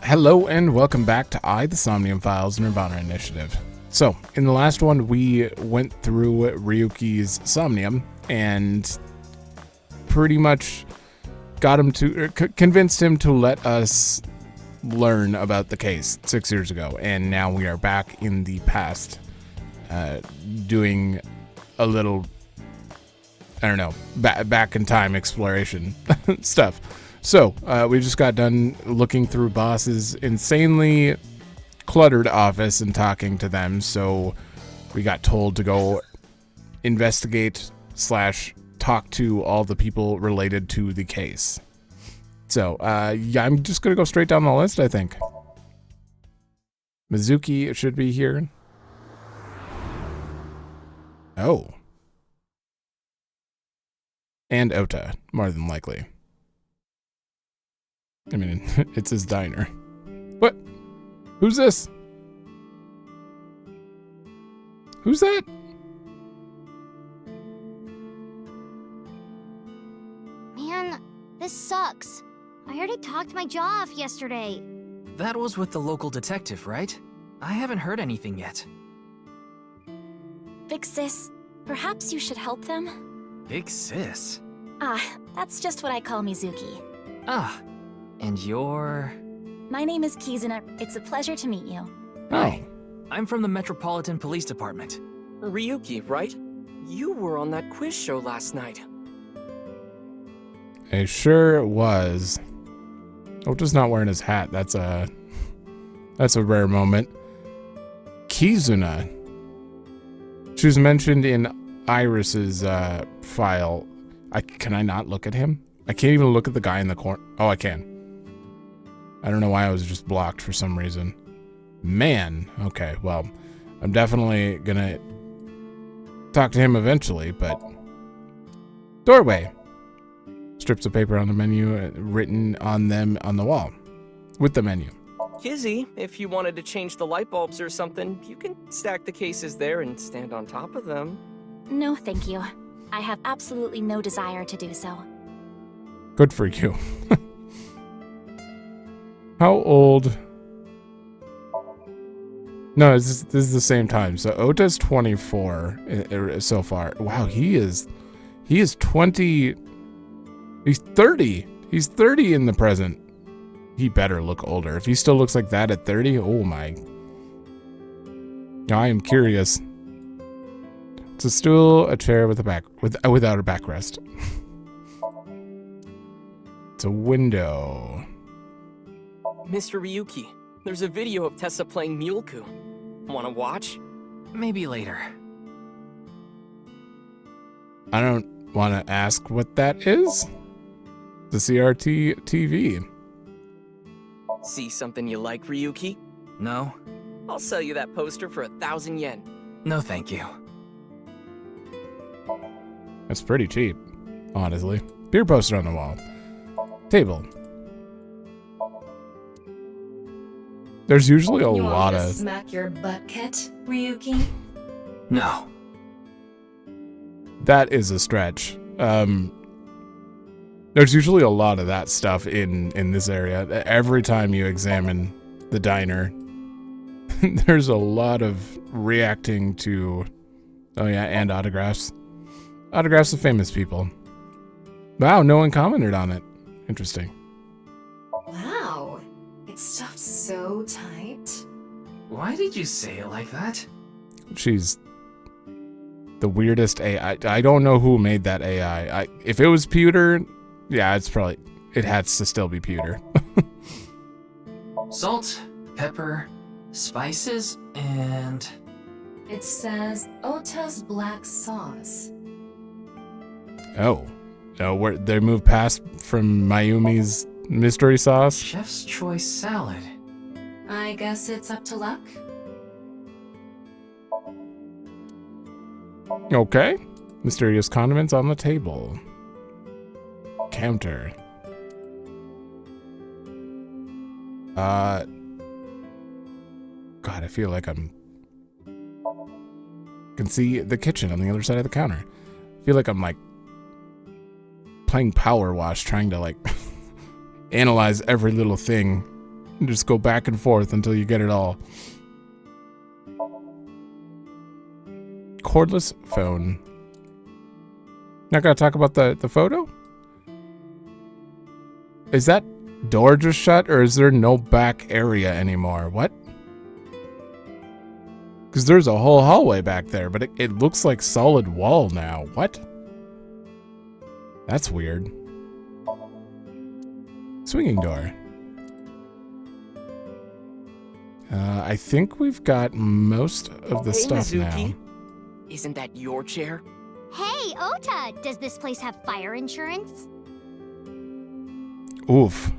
Hello and welcome back to the SOMNIUM FILES Nirvana Initiative. So, in the last one, we went through Ryuki's Somnium and pretty much got him to, convinced him to let us learn about the case 6 years ago. And now we are back in the past, doing a little, I don't know, back in time exploration stuff. So, we just got done looking through Boss's insanely cluttered office and talking to them, so we got told to go investigate / talk to all the people related to the case. So, yeah, I'm just gonna go straight down the list, I think. Mizuki should be here. Oh. And Ota, more than likely. I mean, it's his diner. What? Who's this? Who's that? Man, this sucks. I already talked my jaw off yesterday. That was with the local detective, right? I haven't heard anything yet. Big sis, perhaps you should help them? Big sis? Ah, that's just what I call Mizuki. Ah, and you're... My name is Kizuna. It's a pleasure to meet you. Hi, I'm from the Metropolitan Police Department. Ryuki, right? You were on that quiz show last night. It sure was. Ota's not wearing his hat. That's a rare moment. Kizuna. She was mentioned in Iris's file. Can I not look at him? I can't even look at the guy in the corner. Oh, I can. I don't know why I was just blocked for some reason. Man. Okay, well, I'm definitely gonna talk to him eventually, but... Doorway. Strips of paper on the menu written on them on the wall. With the menu. Kizzy, if you wanted to change the light bulbs or something, you can stack the cases there and stand on top of them. No, thank you. I have absolutely no desire to do so. Good for you. How old? No, this is the same time. So Ota's 24 so far. Wow, he is 20. He's 30. He's 30 in the present. He better look older. If he still looks like that at 30, oh my. I am curious. It's a stool, a chair with a without a backrest. It's a window. Mr. Ryuki, there's a video of Tessa playing Muleku. Wanna watch? Maybe later. I don't want to ask what that is. The CRT TV. See something you like, Ryuki? No? I'll sell you that poster for 1,000 yen. No, thank you. That's pretty cheap, honestly. Beer poster on the wall. Table. There's usually a lot of... Smack your butt, Kit, Ryuki? No. That is a stretch. There's usually a lot of that stuff in this area. Every time you examine the diner, there's a lot of reacting to... Oh yeah, and autographs. Autographs of famous people. Wow, no one commented on it. Interesting. Wow, it's stuffed so tight. Why did you say it like that? She's the weirdest AI. I don't know who made that AI. If it was pewter, yeah, it has to still be pewter. Salt, pepper, spices, and... It says Ota's black sauce. Oh, where they moved past from Mayumi's mystery sauce. Chef's choice salad. I guess it's up to luck. Okay. Mysterious condiments on the table. Counter. God, I feel like can see the kitchen on the other side of the counter. I feel like I'm like playing Power Wash, trying to like analyze every little thing and just go back and forth until you get it all. Cordless phone. Not gonna talk about the photo? Is that door just shut, or is there no back area anymore? What? Because there's a whole hallway back there, but it looks like solid wall now. What? That's weird. Swinging door. I think we've got most of the stuff Mizuki. now. Isn't that your chair? Hey, Ota, does this place have fire insurance? Oof.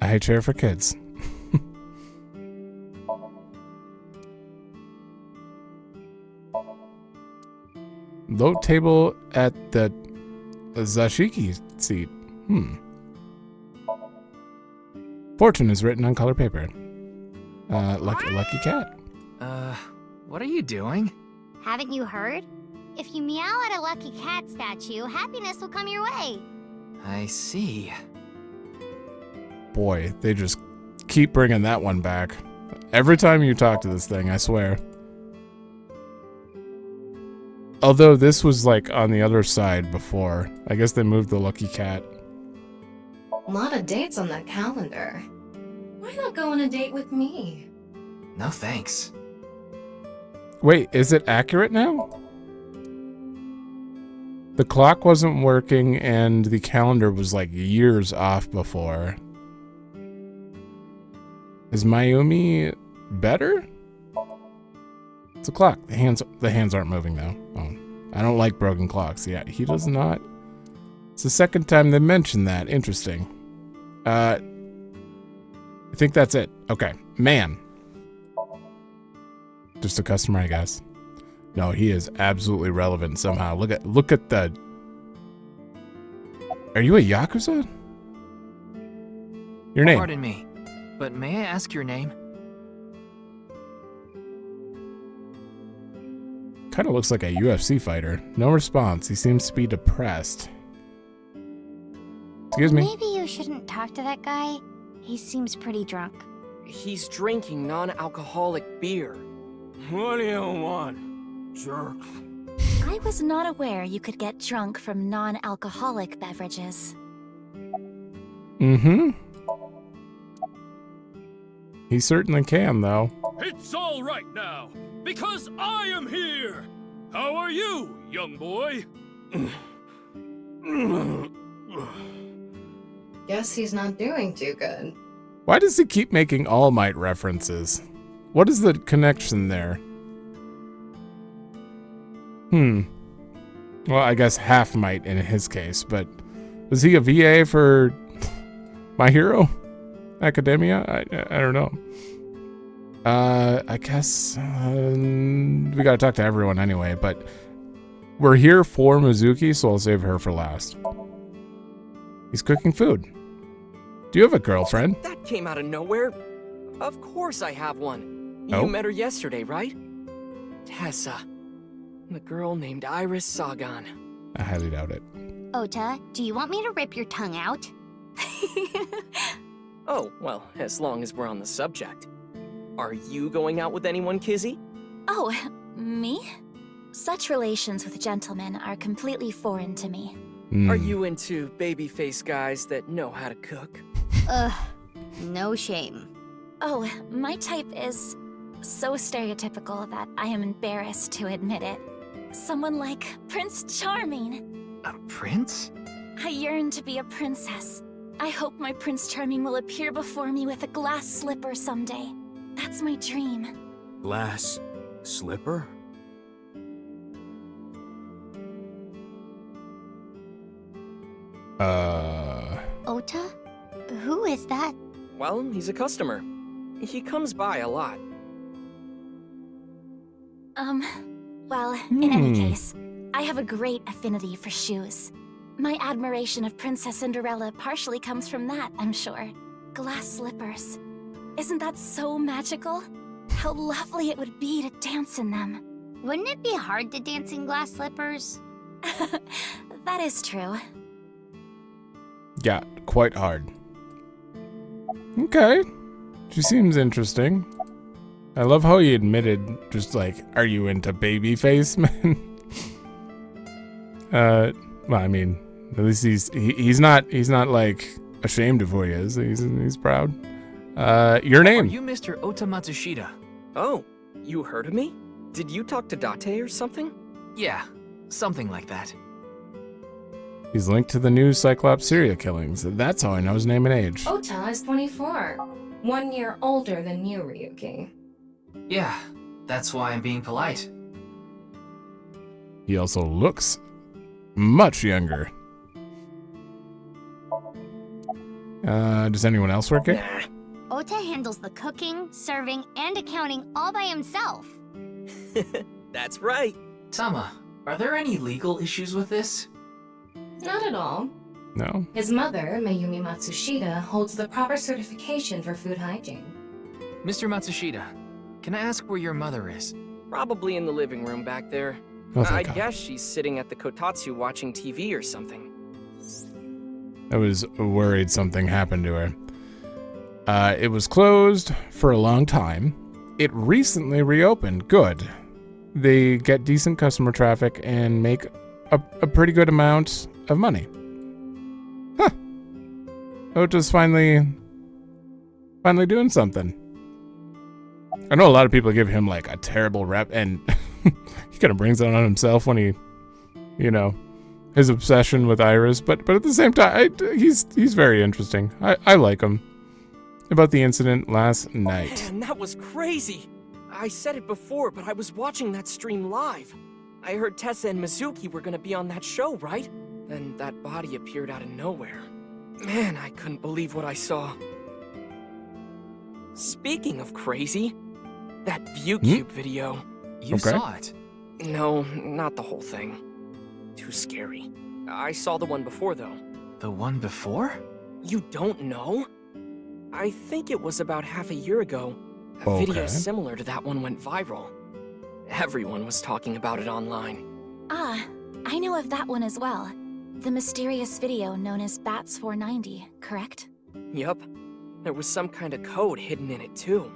A high chair for kids. Low table at the Zashiki seat. Fortune is written on color paper. Lucky cat. What are you doing? Haven't you heard? If you meow at a lucky cat statue, happiness will come your way. I see. Boy, they just keep bringing that one back. Every time you talk to this thing, I swear. Although this was like on the other side before. I guess they moved the lucky cat. A lot of dates on that calendar. Why not go on a date with me? No thanks. Wait, is it accurate now? The clock wasn't working and the calendar was like years off before. Is Mayumi better? It's a clock. The hands aren't moving now. Oh, I don't like broken clocks. Yeah, he does not. It's the second time they mentioned that. Interesting. I think that's it. Okay, man. Just a customer, I guess. No, he is absolutely relevant somehow. Look at the. Are you a Yakuza? Your name? Pardon me, but may I ask your name? Kind of looks like a UFC fighter. No response. He seems to be depressed. Excuse me. Maybe you shouldn't talk to that guy. He seems pretty drunk. He's drinking non-alcoholic beer. What do you want, jerk? I was not aware you could get drunk from non-alcoholic beverages. Mm-hmm. He certainly can, though. It's all right now, because I am here. How are you, young boy? Guess he's not doing too good. Why does he keep making All Might references? What is the connection there? Well, I guess Half Might in his case, but is he a VA for My Hero Academia? I don't know. I guess we gotta talk to everyone anyway, but we're here for Mizuki, so I'll save her for last. He's cooking food. Do you have a girlfriend? That came out of nowhere. Of course I have one. You Oh? met her yesterday, right? Tessa. The girl named Iris Sagan. I highly doubt it. Ota, do you want me to rip your tongue out? Oh, well, as long as we're on the subject. Are you going out with anyone, Kizzy? Oh, me? Such relations with gentlemen are completely foreign to me. Are you into babyface guys that know how to cook? Ugh, no shame. Oh, my type is so stereotypical that I am embarrassed to admit it. Someone like Prince Charming. A prince? I yearn to be a princess. I hope my Prince Charming will appear before me with a glass slipper someday. That's my dream. Glass slipper? Ota? Who is that? Well, he's a customer. He comes by a lot. Well, in any case, I have a great affinity for shoes. My admiration of Princess Cinderella partially comes from that, I'm sure. Glass slippers. Isn't that so magical? How lovely it would be to dance in them. Wouldn't it be hard to dance in glass slippers? That is true. Yeah, quite hard. Okay. She seems interesting. I love how he admitted, just like, are you into baby face, man? Well, I mean, at least he's not like ashamed of who he is. He's proud. Your Are name? you Mr. Ota Matsushita? Oh, you heard of me? Did you talk to Date or something? Yeah, something like that. He's linked to the new Cyclops serial killings. That's how I know his name and age. Ota is 24. 1 year older than you, Ryuki. Yeah, that's why I'm being polite. He also looks much younger. Does anyone else work here? Nah. Ota handles the cooking, serving, and accounting all by himself. That's right. Tama, are there any legal issues with this? Not at all. No? His mother, Mayumi Matsushita, holds the proper certification for food hygiene. Mr. Matsushita, can I ask where your mother is? Probably in the living room back there. Oh, I thank God. guess she's sitting at the kotatsu watching TV or something. I was worried something happened to her. It was closed for a long time. It recently reopened. Good. They get decent customer traffic and make a pretty good amount of money. Huh. Ota's finally doing something. I know a lot of people give him like a terrible rep, and he kind of brings it on himself when he, his obsession with Iris. But at the same time, he's very interesting. I like him. About the incident last night. Man, that was crazy. I said it before, but I was watching that stream live. I heard Tessa and Mizuki were gonna be on that show, right? Then that body appeared out of nowhere. Man, I couldn't believe what I saw. Speaking of crazy, that ViewCube video. You Okay. saw it. No, not the whole thing. Too scary. I saw the one before, though. The one before? You don't know? I think it was about half a year ago. A video Okay. similar to that one went viral. Everyone was talking about it online. Ah, I know of that one as well. The mysterious video known as Bats 490, correct? Yup. There was some kind of code hidden in it, too.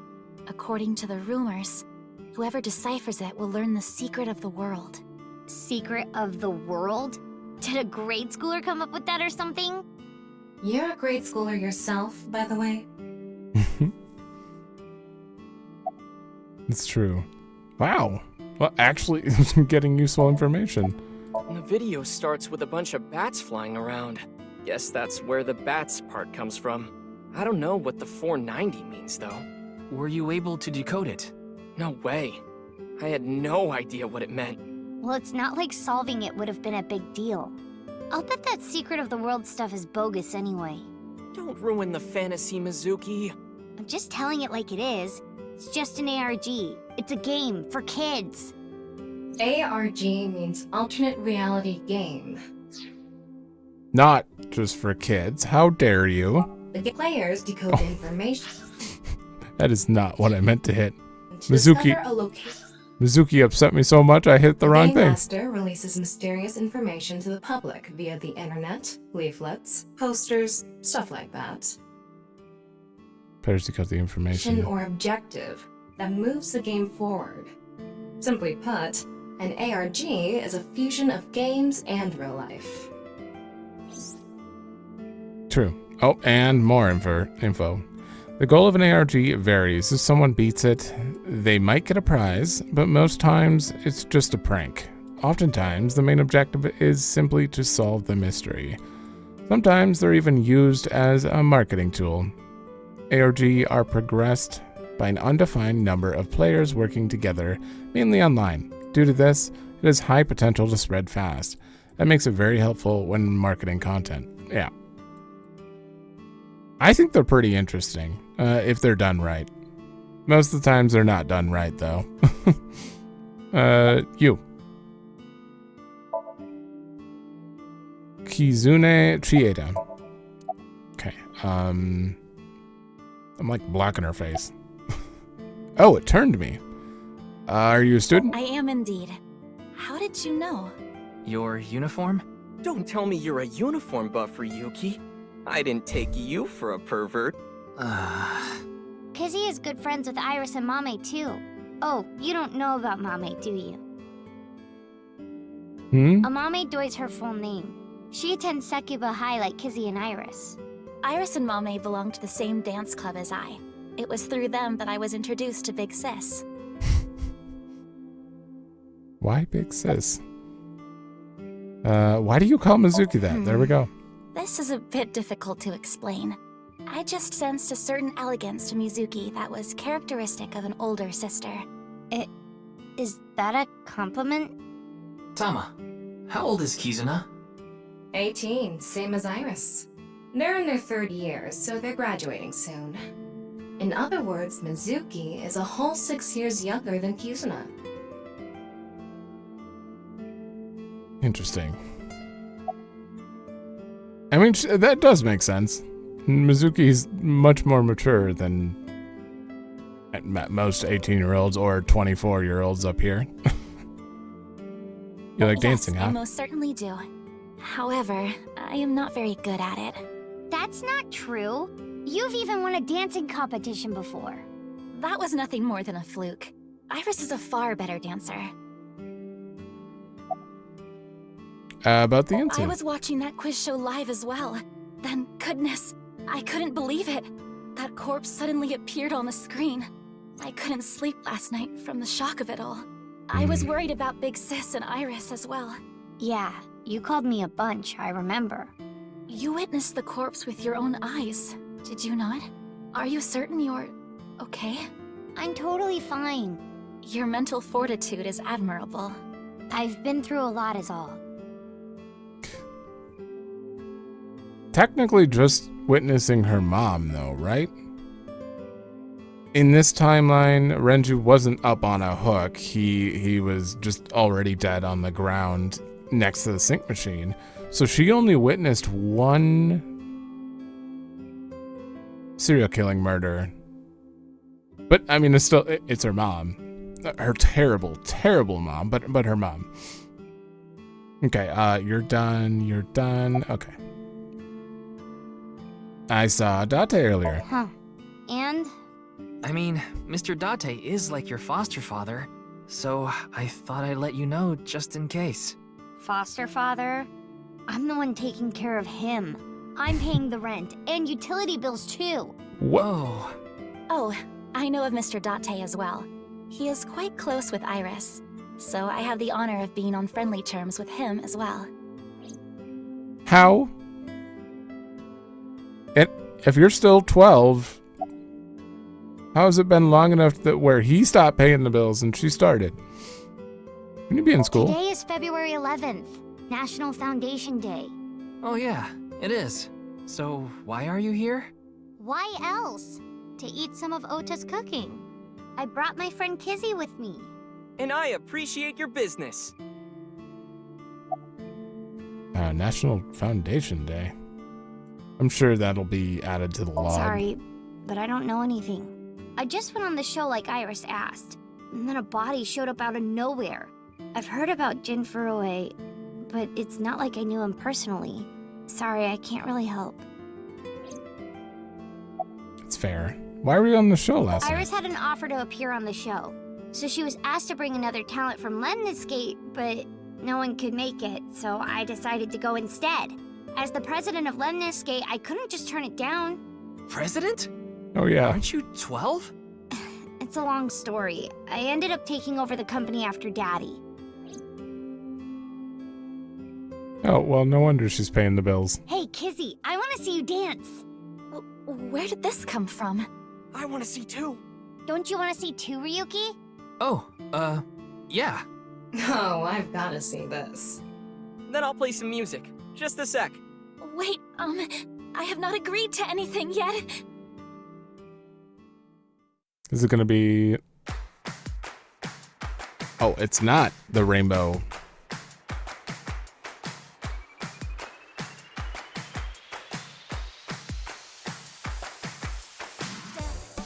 According to the rumors, whoever deciphers it will learn the secret of the world. Secret of the world? Did a grade schooler come up with that or something? You're a grade schooler yourself, by the way. It's true. Wow. Well, actually, getting useful information. The video starts with a bunch of bats flying around. Guess that's where the bats part comes from. I don't know what the 490 means, though. Were you able to decode it? No way. I had no idea what it meant. Well, it's not like solving it would have been a big deal. I'll bet that secret of the world stuff is bogus anyway. Don't ruin the fantasy, Mizuki. I'm just telling it like it is. It's just an ARG. It's a game for kids. ARG means alternate reality game. Not just for kids. How dare you? The players decode information That is not what I meant to hit. to Mizuki. discover a location. Mizuki upset me so much I hit the wrong Game thing. Master releases mysterious information to the public via the internet, leaflets, posters, stuff like that. Better to cut the information. Mission or objective that moves the game forward. Simply put, an ARG is a fusion of games and real life. True. Oh, and more info. The goal of an ARG varies. If someone beats it, they might get a prize, but most times it's just a prank. Oftentimes, the main objective is simply to solve the mystery. Sometimes they're even used as a marketing tool. ARG are progressed by an undefined number of players working together, mainly online. Due to this, it has high potential to spread fast. That makes it very helpful when marketing content. Yeah. I think they're pretty interesting, if they're done right. Most of the times they're not done right, though. You. Kizune Chieda. Okay, I'm like blocking her face. Oh, it turned me. Are you a student? I am indeed. How did you know? Your uniform? Don't tell me you're a uniform buff, Ryuki. I didn't take you for a pervert. Kizzy is good friends with Iris and Mame too. Oh, you don't know about Mame, do you? Amame Doi's her full name. She attends Sekiba High like Kizzy and Iris. Iris and Mame belong to the same dance club as I. It was through them that I was introduced to Big Sis. Why Big Sis? Why do you call Mizuki that? There we go. This is a bit difficult to explain. I just sensed a certain elegance to Mizuki that was characteristic of an older sister. Is that a compliment? Tama, how old is Kizuna? 18, same as Iris. They're in their 3rd year, so they're graduating soon. In other words, Mizuki is a whole 6 years younger than Kizuna. Interesting. I mean, that does make sense. Mizuki's much more mature than at most 18-year-olds or 24-year-olds up here. You like dancing, huh? I most certainly do. However, I am not very good at it. That's not true. You've even won a dancing competition before. That was nothing more than a fluke. Iris is a far better dancer. About the I incident. was watching that quiz show live as well. Then, goodness, I couldn't believe it. That corpse suddenly appeared on the screen. I couldn't sleep last night from the shock of it all. I was worried about Big Sis and Iris as well. Yeah, you called me a bunch, I remember. You witnessed the corpse with your own eyes, did you not? Are you certain you're okay? I'm totally fine. Your mental fortitude is admirable. I've been through a lot is all. Technically just witnessing her mom, though, right? In this timeline, Renju wasn't up on a hook. He was just already dead on the ground next to the sink machine. So she only witnessed one serial killing murder. But I mean, it's her mom. Her terrible, terrible mom, but her mom. Okay, you're done. Okay. I saw Date earlier. Huh. And? I mean, Mr. Date is like your foster father, so I thought I'd let you know just in case. Foster father? I'm the one taking care of him. I'm paying the rent and utility bills too. Whoa. Oh, I know of Mr. Date as well. He is quite close with Iris, so I have the honor of being on friendly terms with him as well. How? If you're still 12, how has it been long enough that where he stopped paying the bills and she started? Can you be in school? Today is February 11th, National Foundation Day. Oh yeah, it is. So why are you here? Why else? To eat some of Ota's cooking. I brought my friend Kizzy with me. And I appreciate your business. National Foundation Day. I'm sure that'll be added to the log. Sorry, but I don't know anything. I just went on the show like Iris asked, and then a body showed up out of nowhere. I've heard about Jin Furue, but it's not like I knew him personally. Sorry, I can't really help. It's fair. Why were you on the show last Iris night? had an offer to appear on the show, so she was asked to bring another talent from Lemniscate, but no one could make it, so I decided to go instead. As the president of Lemniscate, I couldn't just turn it down. President? Oh yeah. Aren't you 12? It's a long story. I ended up taking over the company after Daddy. Oh, well, no wonder she's paying the bills. Hey, Kizzy, I want to see you dance. Where did this come from? I want to see too. Don't you want to see too, Ryuki? Oh, yeah. Oh, I've gotta see this. Then I'll play some music. Just a sec. Wait, I have not agreed to anything yet. Is it gonna be... Oh, it's not the rainbow.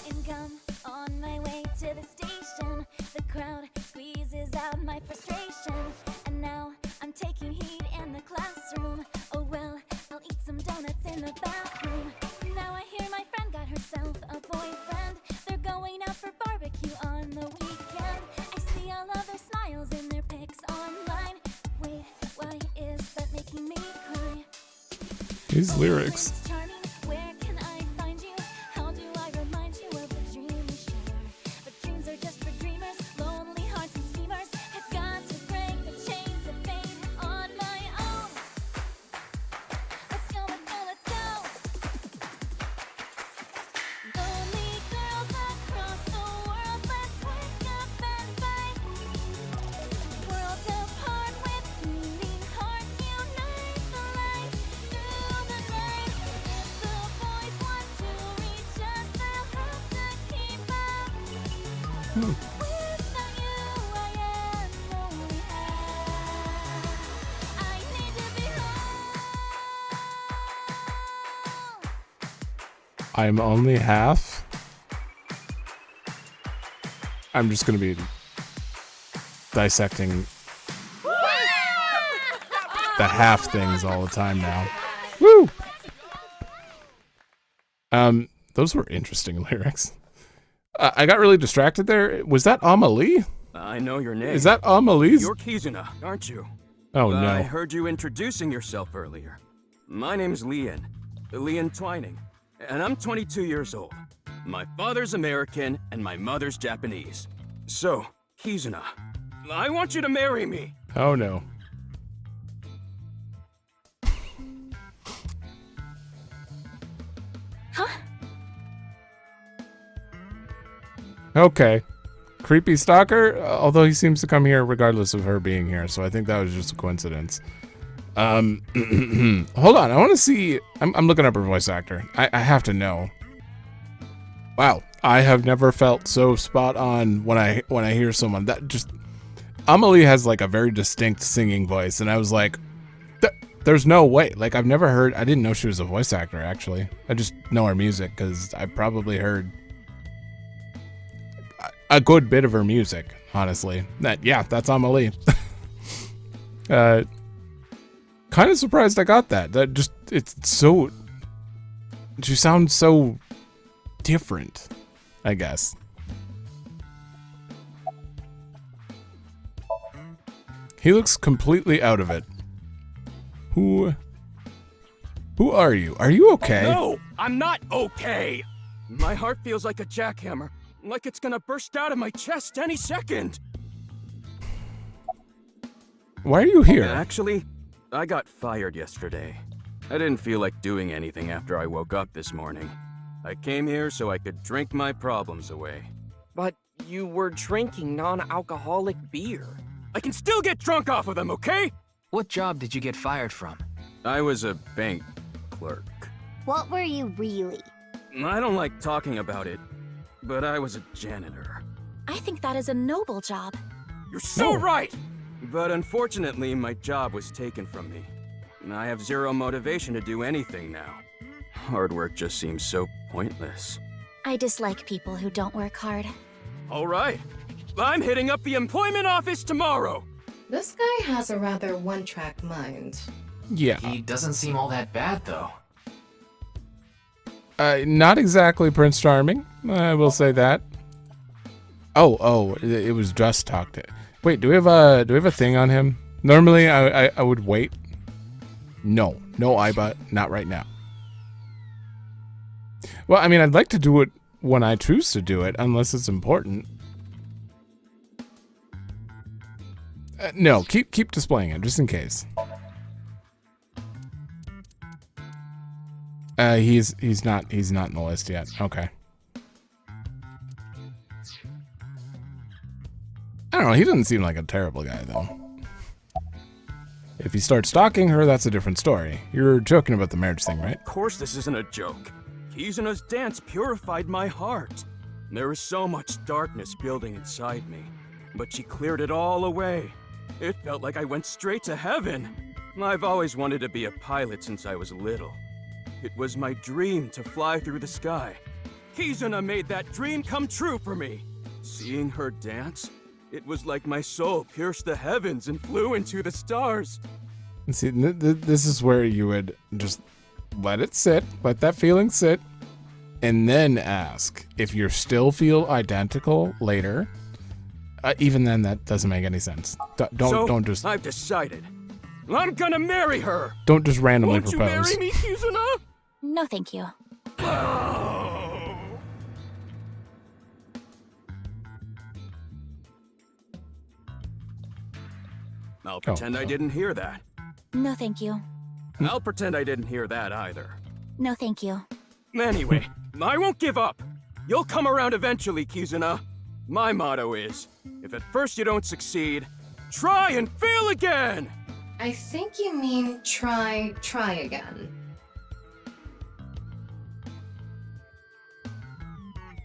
And come on my way to the station. The crowd squeezes out my frustration. And now I'm taking These lyrics. Where can I find you? How do I remind you of the dream we share? But dreams are just for dreamers, lonely hearts and schemers. I've got to break the chains of fate on my own. Let's go, let's go, let's go. Lonely girls across the world, let's wake up and fight. Worlds apart with beating hearts, unite the light through the night. If the boys want to reach us, they'll have to keep up. Without you, I am only half. I need to be whole. I'm only half. I'm just gonna be dissecting the half things all the time now. Woo! Those were interesting lyrics. I got really distracted there. Was that Amelie? I know your name. Is that Amelie's? You're Kizuna, aren't you? Oh I no. heard you introducing yourself earlier. My name's Leon Twining, and I'm 22 years old. My father's American and my mother's Japanese. So, Kizuna, I want you to marry me. Oh no. Okay. Creepy stalker, although he seems to come here regardless of her being here, so I think that was just a coincidence. Hold on, I want to see. I'm looking up her voice actor. I have to know. Wow, I have never felt so spot on when I hear someone that just. Amelie has like a very distinct singing voice, and I was like, there's no way. Like I've never heard. I didn't know she was a voice actor actually. I just know her music because I probably heard a good bit of her music. Honestly, that's Amelie. Kind of surprised I got that. It's so. She sounds so different, I guess. He looks completely out of it. Who are you? Are you okay? No, I'm not okay. My heart feels like a jackhammer, like it's gonna burst out of my chest any second. Why are you here? Actually, I got fired yesterday. I didn't feel like doing anything after I woke up this morning. I came here so I could drink my problems away. But you were drinking non-alcoholic beer. I can still get drunk off of them, okay? What job did you get fired from? I was a bank clerk. What were you really? I don't like talking about it, but I was a janitor. I think that is a noble job. You're so right! But unfortunately, my job was taken from me. I have zero motivation to do anything now. Hard work just seems so pointless. I dislike people who don't work hard. All right. I'm hitting up the employment office tomorrow. This guy has a rather one-track mind. Yeah. He doesn't seem all that bad, though. Not exactly Prince Charming. I will say that. Oh, it was just talk to. Wait, do we have a thing on him? Normally, I would wait. No, Aiba, not right now. Well, I mean, I'd like to do it when I choose to do it, unless it's important. No, keep displaying it just in case. He's not in the list yet. Okay. I don't know. He doesn't seem like a terrible guy though. If he starts stalking her, that's a different story. You're joking about the marriage thing, right? Of course this isn't a joke. Kizuna's dance purified my heart. There was so much darkness building inside me, but she cleared it all away. It felt like I went straight to heaven. I've always wanted to be a pilot since I was little. It was my dream to fly through the sky. Kizuna made that dream come true for me. Seeing her dance, it was like my soul pierced the heavens and flew into the stars. See, this is where you would just let it sit, let that feeling sit, and then ask if you still feel identical later. Even then, that doesn't make any sense. Don't just. I've decided. I'm gonna marry her! Don't just randomly Won't propose. you marry me, Kizuna? No, thank you. I'll pretend I didn't hear that. No, thank you. I'll pretend I didn't hear that either. No, thank you. Anyway, I won't give up. You'll come around eventually, Kizuna. My motto is, if at first you don't succeed, try and fail again! I think you mean try again.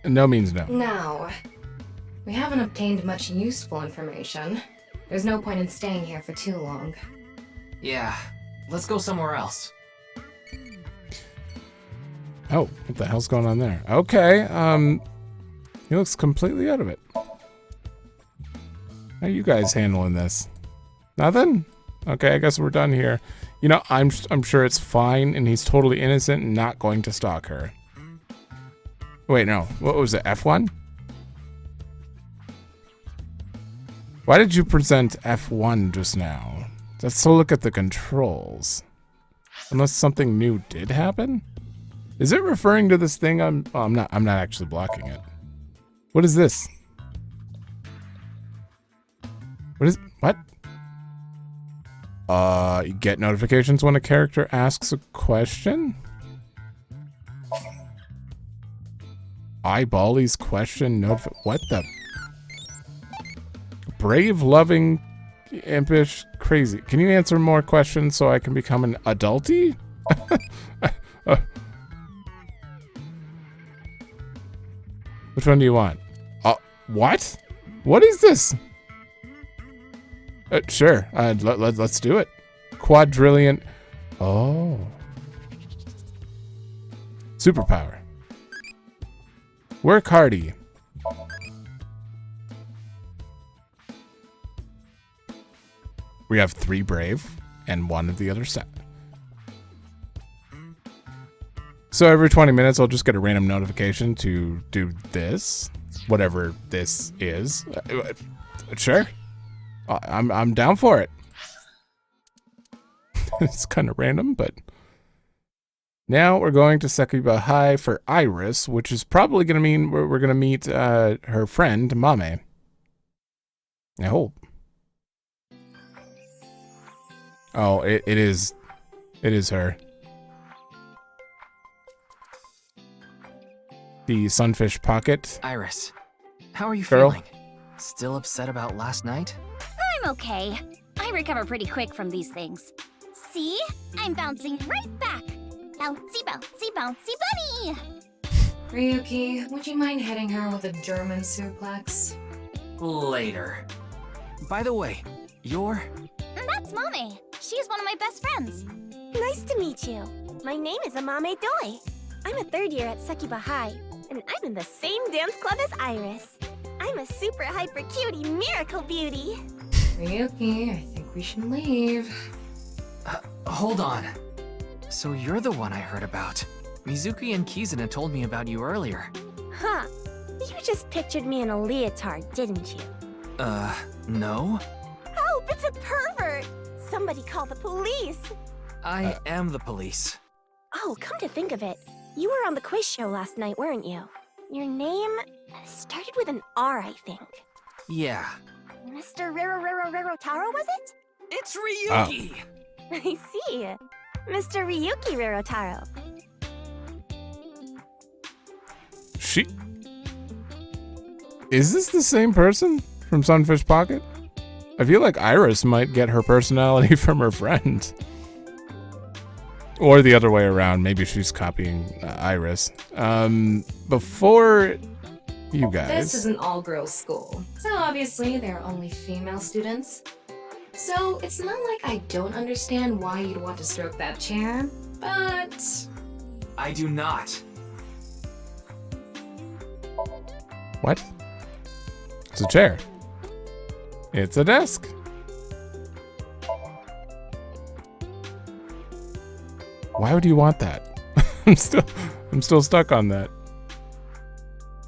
No means no. Now, we haven't obtained much useful information. There's no point in staying here for too long. Yeah, let's go somewhere else. Oh, what the hell's going on there? Okay, he looks completely out of it. How are you guys handling this? Nothing? Okay, I guess we're done here. You know, I'm sure it's fine, and he's totally innocent and not going to stalk her. Wait, no. What was it, F1? Why did you present F1 just now? Let's look at the controls. Unless something new did happen? Is it referring to this thing? I'm not actually blocking it. What is this? What? You get notifications when a character asks a question? Eyebally's question what the? Brave, loving, impish, crazy. Can you answer more questions so I can become an adulty? Which one do you want? What? What is this? Sure. Let's do it. Quadrillion. Oh. Superpower. Work hardy. We have 3 brave and 1 of the other side. So every 20 minutes, I'll just get a random notification to do this, whatever this is. Sure, I'm down for it. It's kind of random, but now we're going to Sakuba High for Iris, which is probably going to mean we're going to meet her friend Mame. I hope. Oh, it is her. The Sunfish Pocket. Iris, how are you Girl? feeling? Still upset about last night? I'm okay. I recover pretty quick from these things. See? I'm bouncing right back. Bouncy, bouncy, bouncy bunny! Ryuki, would you mind hitting her with a German suplex? Later. By the way, you're... That's Mame. She's one of my best friends. Nice to meet you. My name is Amame Doi. I'm a 3rd year at Sakuba High, and I'm in the same dance club as Iris. I'm a super hyper cutie miracle beauty. Ryuki, I think we should leave. Hold on. So you're the one I heard about. Mizuki and Kizuna told me about you earlier. Huh. You just pictured me in a leotard, didn't you? No? Help! It's a pervert! Somebody call the police! I am the police. Oh, come to think of it, you were on the quiz show last night, weren't you? Your name started with an R, I think. Yeah. Mr. Rero Taro, was it? It's Ryuki! I see. Mr. Ryuki Rerotaro. Is this the same person from Sunfish Pocket? I feel like Iris might get her personality from her friend. Or the other way around. Maybe she's copying Iris. Before you guys... This is an all-girls school, so obviously there are only female students. So it's not like I don't understand why you'd want to stroke that chair, but... I do not. What? It's a chair. It's a desk. Why would you want that? I'm still stuck on that.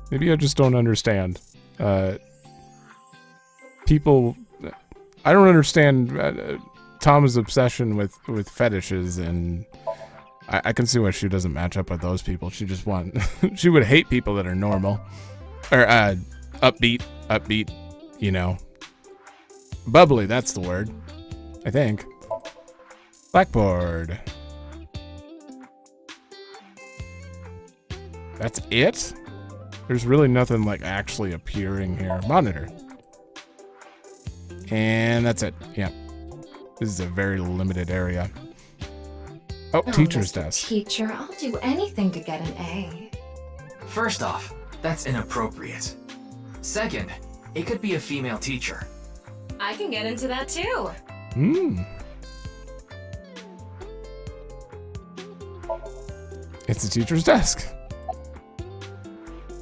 Maybe I just don't understand. People, I don't understand Tom's obsession with fetishes, and I can see why she doesn't match up with those people. She just she would hate people that are normal or upbeat, you know, bubbly. That's the word, I think. Blackboard. That's it? There's really nothing like actually appearing here. Monitor. And that's it. Yeah. This is a very limited area. Oh, teacher's Mr. desk. Teacher, I'll do anything to get an A. First off, that's inappropriate. Second, it could be a female teacher. I can get into that too. It's the teacher's desk.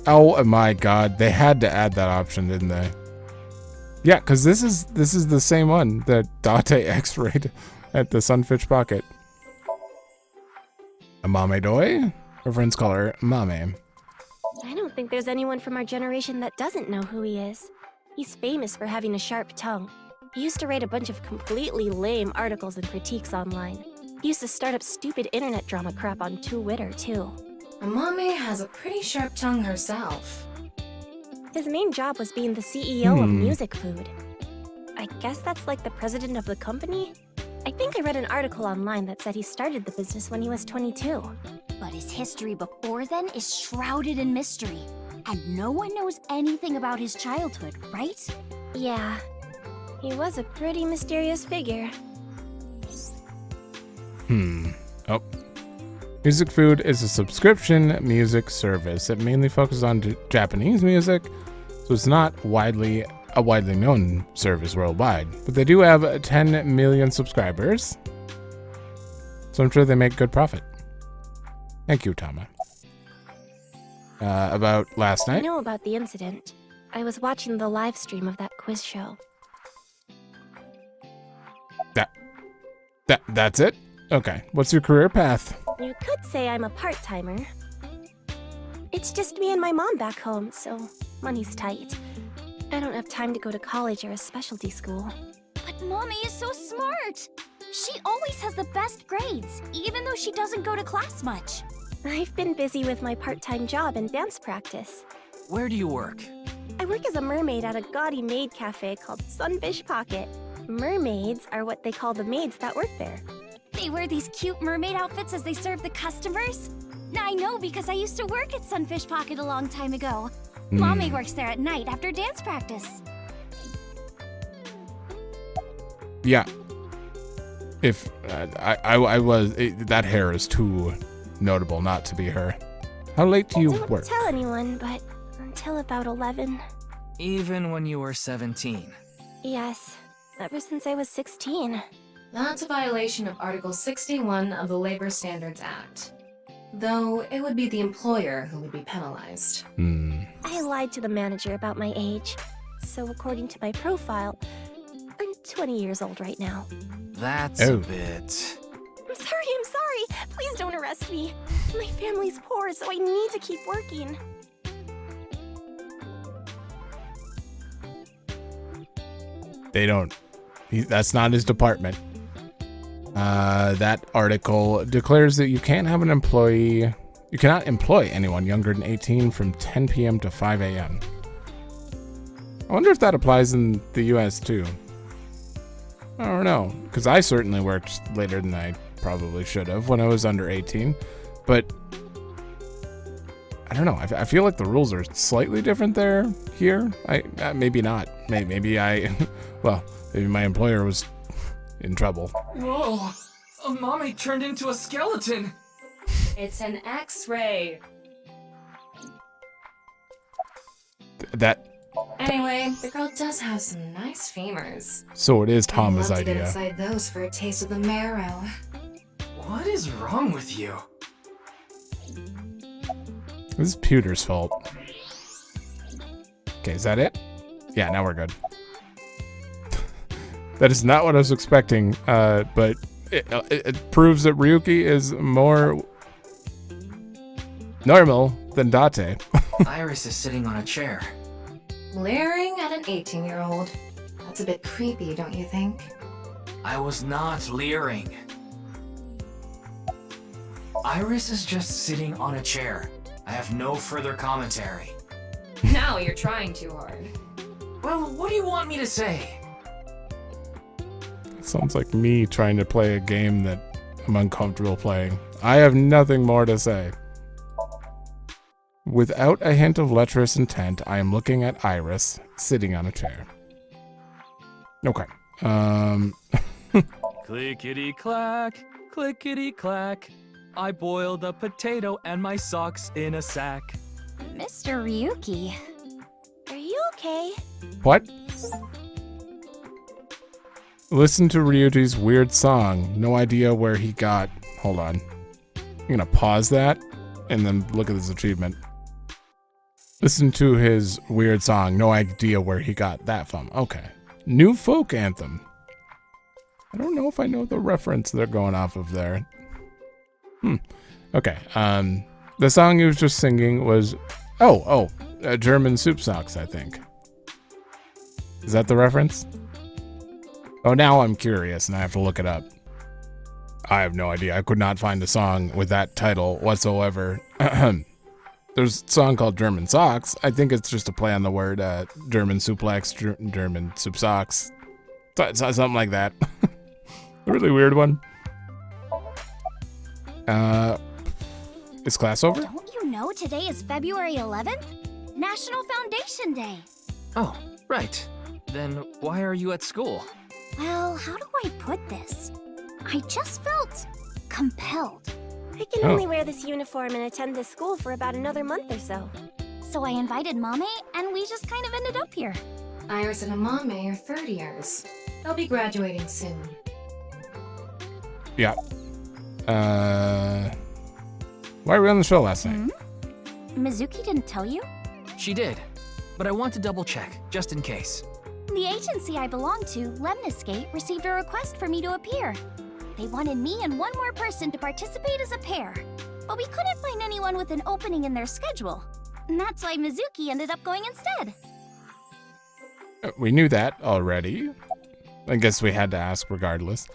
Oh my god, they had to add that option, didn't they? Yeah, because this is the same one that Date X-rayed at the Sunfish Pocket. A Mame Doi? Her friends call her Mame. I don't think there's anyone from our generation that doesn't know who he is. He's famous for having a sharp tongue. He used to write a bunch of completely lame articles and critiques online. He used to start up stupid internet drama crap on Twitter, too. Amame has a pretty sharp tongue herself. His main job was being the CEO of Music Food. I guess that's like the president of the company? I think I read an article online that said he started the business when he was 22. But his history before then is shrouded in mystery. And no one knows anything about his childhood, right? Yeah. He was a pretty mysterious figure. Oh. Music Food is a subscription music service that mainly focuses on Japanese music, so it's not a widely known service worldwide. But they do have 10 million subscribers, so I'm sure they make good profit. Thank you, Tama. About last night? I know about the incident. I was watching the live stream of that quiz show. That's it? Okay. What's your career path? You could say I'm a part-timer. It's just me and my mom back home, so money's tight. I don't have time to go to college or a specialty school. But Mommy is so smart! She always has the best grades, even though she doesn't go to class much. I've been busy with my part-time job and dance practice. Where do you work? I work as a mermaid at a gaudy maid cafe called Sunfish Pocket. Mermaids are what they call the maids that work there. They wear these cute mermaid outfits as they serve the customers? Now I know because I used to work at Sunfish Pocket a long time ago. Mommy works there at night after dance practice. Yeah. If that hair is too notable not to be her. How late do you Don't work? tell anyone, but until about 11. Even when you were 17. Yes, ever since I was 16. That's a violation of Article 61 of the Labor Standards Act. Though it would be the employer who would be penalized. I lied to the manager about my age. So according to my profile, I'm 20 years old right now. That's a bit... I'm sorry. Please don't arrest me. My family's poor, so I need to keep working. They don't. That's not his department. That article declares that you can't have an employee. You cannot employ anyone younger than 18 from 10 p.m. to 5 a.m. I wonder if that applies in the U.S. too. I don't know, because I certainly worked later than I probably should have when I was under 18. But I don't know. I feel like the rules are slightly different here. Maybe not. Maybe well, maybe my employer was in trouble. Whoa! Mommy turned into a skeleton! It's an X-ray. Anyway, the girl does have some nice femurs. So it is I'd Tama's love to get idea. inside those for a taste of the marrow. What is wrong with you? This is Pewter's fault. Okay, is that it? Yeah, now we're good. That is not what I was expecting, but it proves that Ryuki is more normal than Date. Iris is sitting on a chair. Leering at an 18-year-old. That's a bit creepy, don't you think? I was not leering. Iris is just sitting on a chair. I have no further commentary. Now you're trying too hard. Well, what do you want me to say? Sounds like me trying to play a game that I'm uncomfortable playing. I have nothing more to say. Without a hint of lecherous intent, I am looking at Iris sitting on a chair. Okay. Clickety clack, clickety clack. I boiled a potato and my socks in a sack. Mr. Ryuki. Are you okay? What? Listen to Ryuji's weird song. No idea where he got... Hold on. I'm gonna pause that and then look at this achievement. Listen to his weird song. No idea where he got that from. Okay. New folk anthem. I don't know if I know the reference they're going off of there. Okay. The song he was just singing was... German soup socks, I think. Is that the reference? Oh, now I'm curious and I have to look it up. I have no idea. I could not find a song with that title whatsoever. There's a song called German Socks. I think it's just a play on the word German suplex, German soup socks. Something like that. A really weird one. Is class over? Don't you know today is February 11th? National Foundation Day. Oh, right. Then why are you at school? Well, how do I put this? I just felt compelled. I can only wear this uniform and attend this school for about another month or so. So I invited Mame, and we just kind of ended up here. Iris and Amame are third years. They'll be graduating soon. Yeah. Why were we on the show last night? Mizuki didn't tell you? She did, but I want to double check, just in case. The agency I belong to, Lemniscape, received a request for me to appear. They wanted me and one more person to participate as a pair, but we couldn't find anyone with an opening in their schedule. And that's why Mizuki ended up going instead. We knew that already. I guess we had to ask regardless.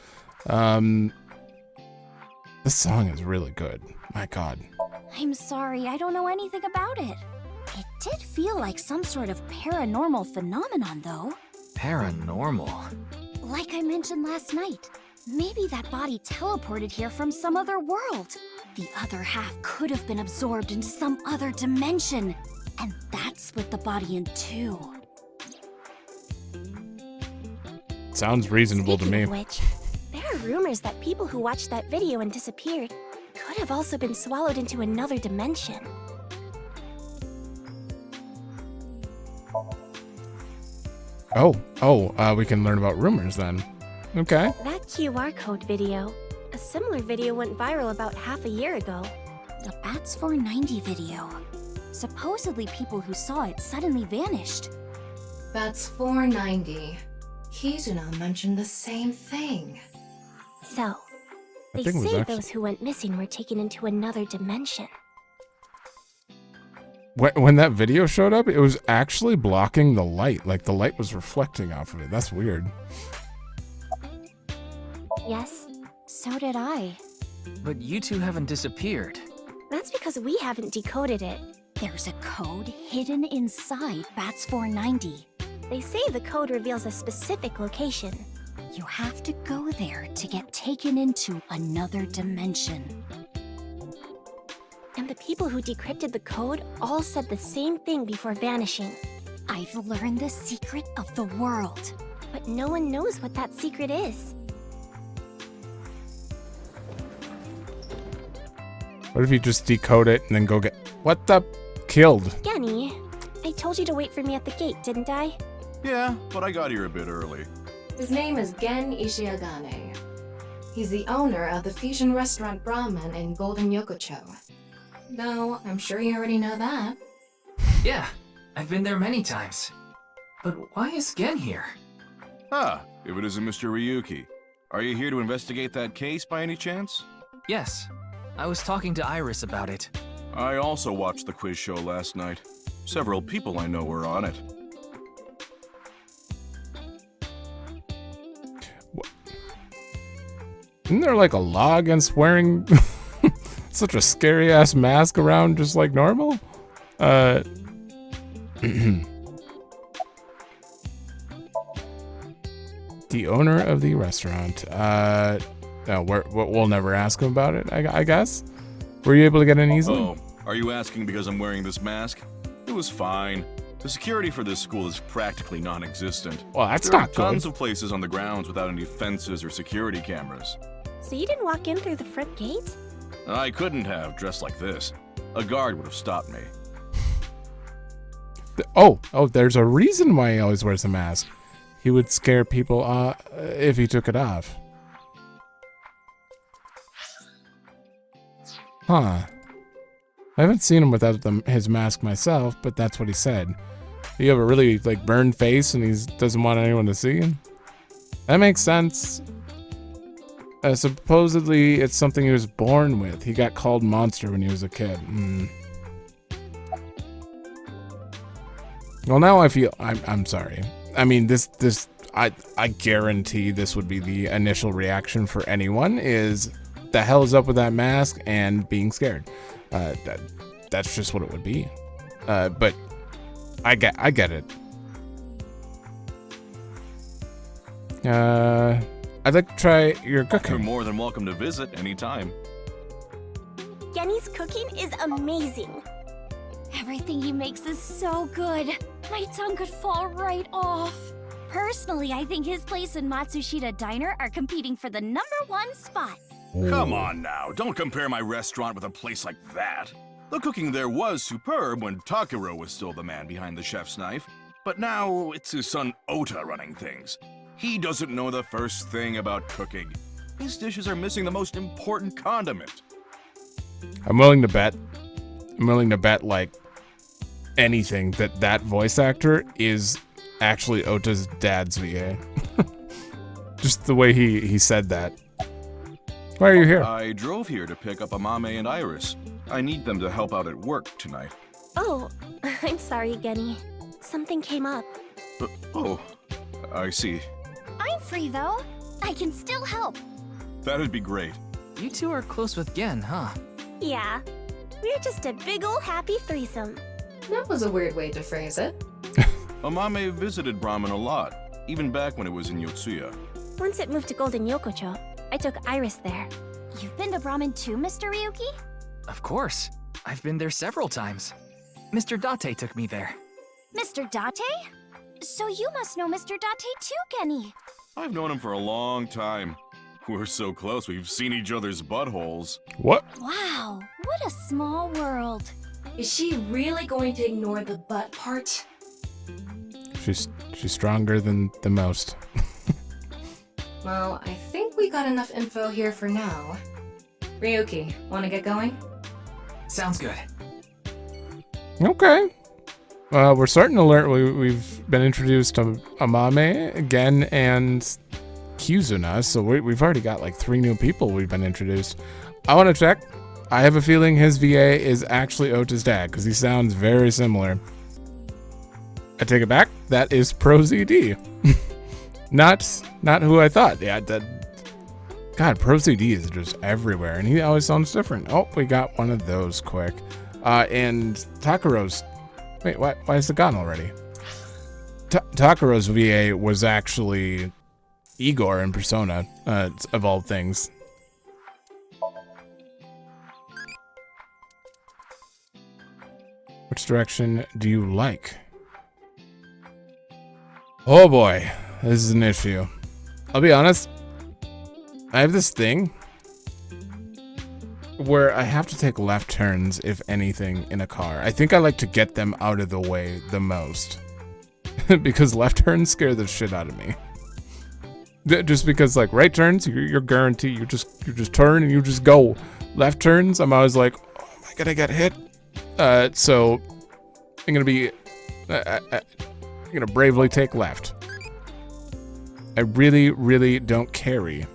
This song is really good. My God. I'm sorry, I don't know anything about it. It did feel like some sort of paranormal phenomenon, though. Paranormal? Like I mentioned last night, maybe that body teleported here from some other world. The other half could have been absorbed into some other dimension, and that split the body in two. Sounds reasonable to me. Speaking of which, there are rumors that people who watched that video and disappeared could have also been swallowed into another dimension. We can learn about rumors then. Okay. That QR code video. A similar video went viral about half a year ago. The Bats 490 video. Supposedly people who saw it suddenly vanished. That's 490. Kizuna mentioned the same thing. So, they think it was say actually- those who went missing were taken into another dimension. When that video showed up, it was actually blocking the light. Like the light was reflecting off of it. That's weird. Yes, So did I. But you two haven't disappeared. that's because we haven't decoded it. There's a code hidden inside Bats 490. They say the code reveals a specific location. You have to go there to get taken into another dimension. And the people who decrypted the code all said the same thing before vanishing. I've learned the secret of the world. But no one knows what that secret is. What if you just decode it and then go get... What the... Killed. Genny, I told you to wait for me at the gate, didn't I? Yeah, but I got here a bit early. His name is Gen Ishiagane. He's the owner of the fusion restaurant Brahman in Golden Yokocho. Though, I'm sure you already know that. Yeah, I've been there many times. But why is Gen here? Ah, if it isn't Mr. Ryuki. Are you here to investigate that case by any chance? Yes, I was talking to Iris about it. I also watched the quiz show last night. Several people I know were on it. Isn't there like a law against wearing such a scary ass mask around just like normal? The owner of the restaurant. No, we'll never ask him about it, I guess. Were you able to get in easily? Oh, are you asking because I'm wearing this mask? It was fine. The security for this school is practically non-existent. Well, that's there not are tons good. of places on the grounds without any fences or security cameras. So you didn't walk in through the front gate? I couldn't have dressed like this. A guard would have stopped me. Oh, there's a reason why he always wears a mask. He would scare people if he took it off. Huh. I haven't seen him without his mask myself, but that's what he said. You have a really like burned face and he doesn't want anyone to see him. That makes sense. Supposedly it's something he was born with. He got called monster when he was a kid. Well, now I feel I'm sorry. I mean, I guarantee this would be the initial reaction for anyone is the hell is up with that mask and being scared. That's just what it would be. But I get it. I'd like to try your cooking. You're more than welcome to visit anytime. Genny's cooking is amazing. Everything he makes is so good. My tongue could fall right off. Personally, I think his place and Matsushita Diner are competing for the #1 spot. Come on now, don't compare my restaurant with a place like that. The cooking there was superb when Takuro was still the man behind the chef's knife, but now it's his son Ota running things. He doesn't know the first thing about cooking. His dishes are missing the most important condiment. I'm willing to bet like anything that voice actor is actually Ota's dad's VA. Just the way he said that. Why are you here? I drove here to pick up Amame and Iris. I need them to help out at work tonight. Oh, I'm sorry, Genny. Something came up. Oh, I see. I'm free though. I can still help. That'd be great. You two are close with Gen, huh? Yeah, we're just a big ol' happy threesome. That was a weird way to phrase it. Amame visited Brahmin a lot, even back when it was in Yotsuya. Once it moved to Golden Yokocho, I took Iris there. You've been to Brahmin too, Mr. Ryuki? Of course. I've been there several times. Mr. Date took me there. Mr. Date? So you must know Mr. Date too, Genny. I've known him for a long time. We're so close, we've seen each other's buttholes. What? Wow, what a small world. Is she really going to ignore the butt part? She's stronger than the most. Well, I think we got enough info here for now. Ryuki, wanna get going? Sounds good. Okay. We're starting to learn. We've been introduced to Amame, Gen, and Kizuna, so we've already got like 3 new people we've been introduced. I want to check. I have a feeling his VA is actually Ota's dad, because he sounds very similar. I take it back. That is Pro ZD. Not who I thought. Yeah, God, Pro ZD is just everywhere, and he always sounds different. Oh, we got one of those quick. And Takuro's... Wait, why is it gone already? Takuro's VA was actually Igor in Persona, of all things. Which direction do you like? Oh boy, this is an issue. I'll be honest, I have this thing where I have to take left turns, if anything, in a car. I think I like to get them out of the way the most. Because left turns scare the shit out of me. Just because, like, right turns, you're guaranteed. You just turn and you just go. Left turns, I'm always like, oh, am I gonna get hit? So I'm gonna be, I'm gonna bravely take left. I really, really don't carry.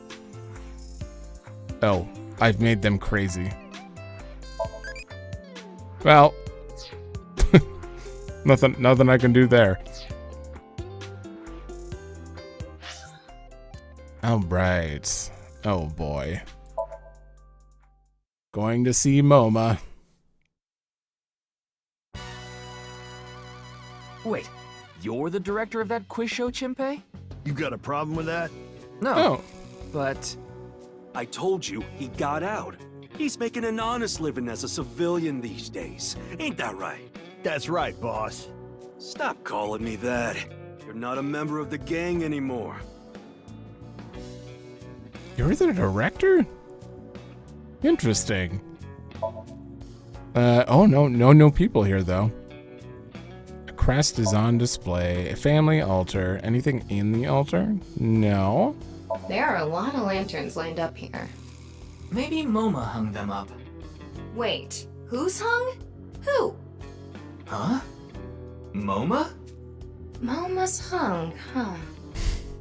Oh, I've made them crazy. Well, nothing I can do there. All right. Oh boy. Going to see MoMA. Wait, you're the director of that quiz show, Chimpe? You got a problem with that? No. Oh. But I told you he got out. He's making an honest living as a civilian these days. Ain't that right? That's right, boss. Stop calling me that. You're not a member of the gang anymore. You're the director? Interesting. Oh no people here though. A crest is on display. A family altar. Anything in the altar? No. There are a lot of lanterns lined up here. maybe MoMA hung them up. Wait, who's hung? Who? Huh? MoMA? MoMA's hung, huh?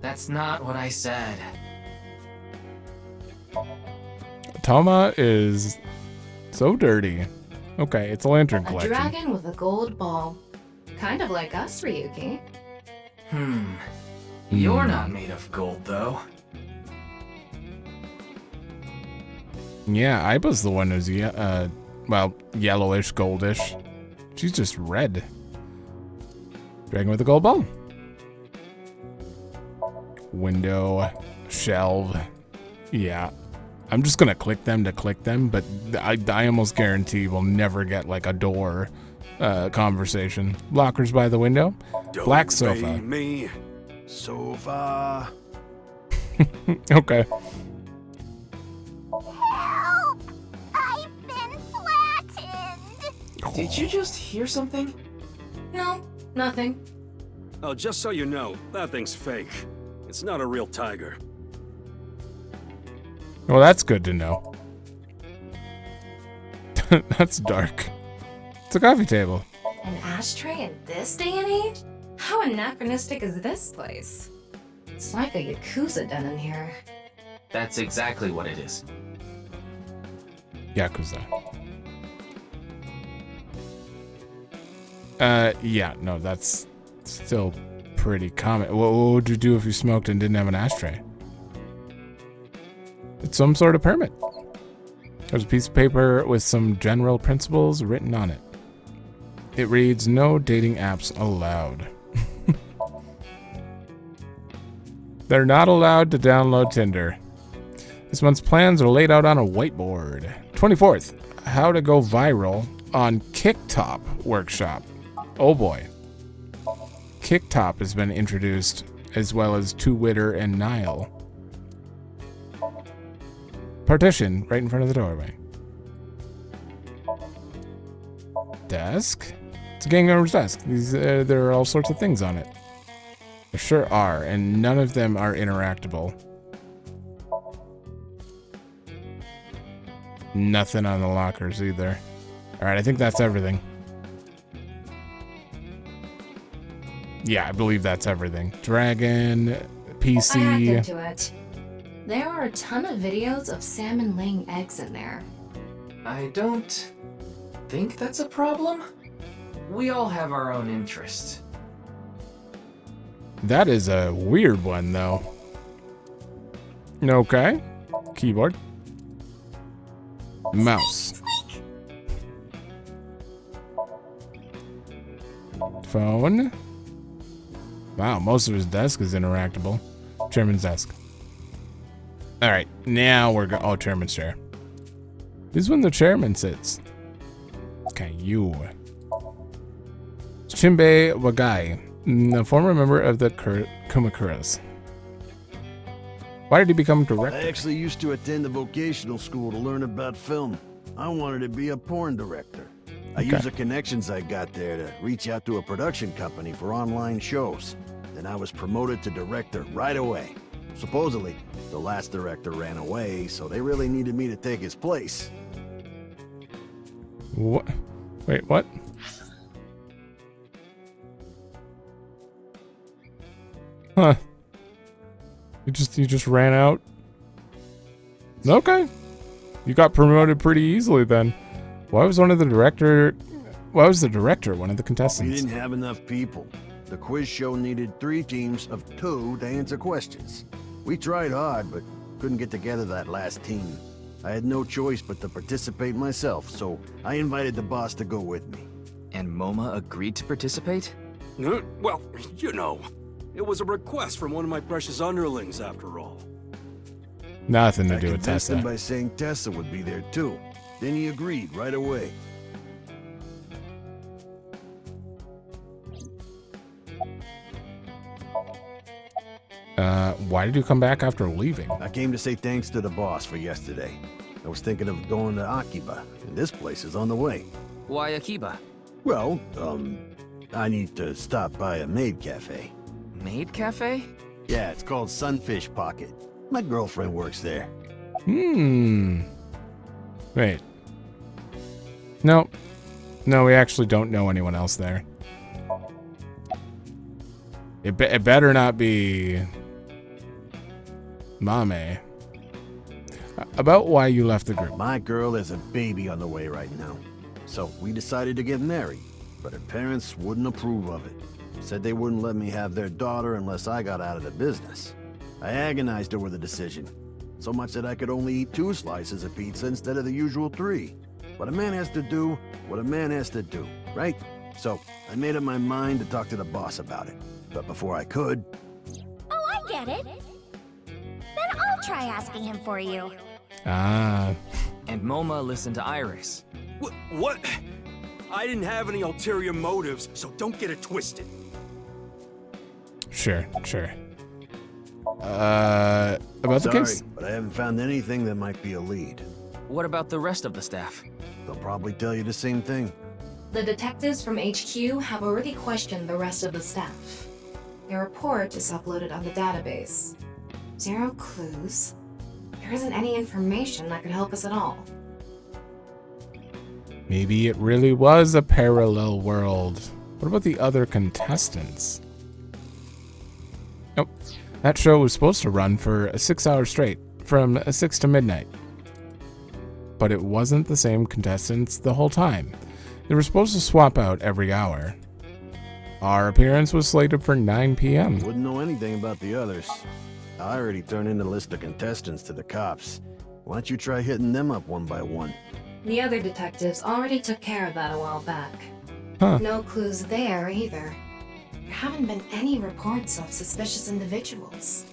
That's not what I said. Tama is so dirty. Okay, it's a lantern A collection. dragon with a gold ball. Kind of like us, Ryuki. You're not made of gold, though. Yeah, Aiba's the one who's well, yellowish, goldish. She's just red. Dragon with a gold ball. Window, shelve. Yeah. I'm just gonna click them to click them, but I almost guarantee we'll never get like a door conversation. Lockers by the window. Don't Black sofa. pay me. Sofa. Okay. Help! I've been flattened! Did you just hear something? No, nothing. Oh, just so you know, that thing's fake. It's not a real tiger. Well, that's good to know. That's dark. It's a coffee table. An ashtray in this day and age? How anachronistic is this place? It's like a Yakuza den in here. That's exactly what it is. Yakuza. Yeah, no, that's still pretty common. What would you do if you smoked and didn't have an ashtray? It's some sort of permit. There's a piece of paper with some general principles written on it. It reads, no dating apps allowed. They're not allowed to download Tinder. This month's plans are laid out on a whiteboard. 24th, how to go viral on Kicktop workshop. Oh boy. Kicktop has been introduced, as well as Twitter and Nile. Partition right in front of the doorway. Desk? It's a gang member's desk. There are all sorts of things on it. There sure are, and none of them are interactable. Nothing on the lockers either. Alright, I think that's everything. Yeah, I believe that's everything. Dragon, PC. I hacked into it. There are a ton of videos of salmon laying eggs in there. I don't think that's a problem. We all have our own interests. That is a weird one, though. Okay. Keyboard. Mouse. Phone. Wow, most of his desk is interactable. Chairman's desk. Alright, now we're going. Oh, chairman's chair. This is when the chairman sits. Okay, you. Shinbei Wagai, a former member of the Kumakuras. Why did he become director? I actually used to attend a vocational school to learn about film. I wanted to be a porn director. I used the connections I got there to reach out to a production company for online shows. Then I was promoted to director right away. Supposedly, the last director ran away, so they really needed me to take his place. What? Wait, what? Huh. You just ran out? Okay. You got promoted pretty easily then. Why was the director one of the We contestants? didn't have enough people. The quiz show needed 3 teams of 2 to answer questions. We tried hard, but couldn't get together that last team. I had no choice but to participate myself, so I invited the boss to go with me. And MoMA agreed to participate? Well, you know, it was a request from one of my precious underlings, after all. Nothing to I do with convinced Tessa. him by saying Tessa would be there too. Then he agreed right away. Why did you come back after leaving? I came to say thanks to the boss for yesterday. I was thinking of going to Akiba, and this place is on the way. Why Akiba? Well, I need to stop by a maid cafe. Maid cafe? Yeah, it's called Sunfish Pocket. My girlfriend works there. Wait. No. No, we actually don't know anyone else there. It better not be Mame. About why you left the group. My girl has a baby on the way right now. So we decided to get married, but her parents wouldn't approve of it. Said they wouldn't let me have their daughter unless I got out of the business. I agonized over the decision, so much that I could only eat 2 slices of pizza instead of the usual 3. But a man has to do what a man has to do, right? So I made up my mind to talk to the boss about it. But before I could... Oh, I get it. Then I'll try asking him for you. Ah. And MoMA listened to Iris. What? I didn't have any ulterior motives, so don't get it twisted. Sure. About the case? Sorry, but I haven't found anything that might be a lead. What about the rest of the staff? They'll probably tell you the same thing. The detectives from HQ have already questioned the rest of the staff. Their report is uploaded on the database. 0 clues. There isn't any information that could help us at all. Maybe it really was a parallel world. What about the other contestants? Nope. That show was supposed to run for 6 hours straight, from 6 to midnight. But it wasn't the same contestants the whole time. They were supposed to swap out every hour. Our appearance was slated for 9 p.m. Wouldn't know anything about the others. I already turned in the list of contestants to the cops. Why don't you try hitting them up one by one? The other detectives already took care of that a while back. Huh. No clues there either. There haven't been any reports of suspicious individuals.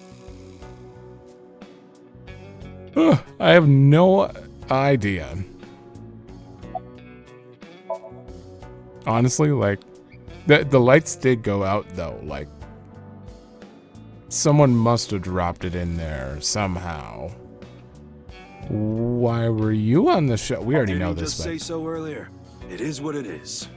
I have no idea. Honestly, like, the lights did go out though. Like, someone must have dropped it in there somehow. Why were you on the show? We already know this. Just say so earlier. It is what it is.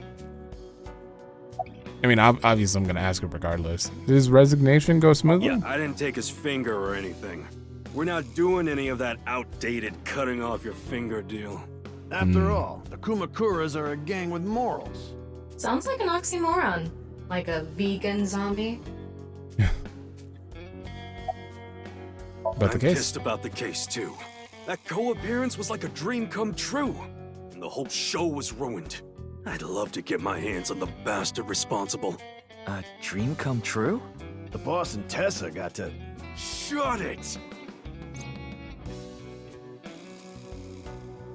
I mean, obviously, I'm gonna ask him regardless. Did his resignation go smoothly? Yeah, I didn't take his finger or anything. We're not doing any of that outdated cutting off your finger deal. After all, the Kumakuras are a gang with morals. Sounds like an oxymoron. Like a vegan zombie. About the case? I'm pissed about the case, too. That co-appearance was like a dream come true. And the whole show was ruined. I'd love to get my hands on the bastard responsible. A dream come true? The boss and Tessa got to... Shut it!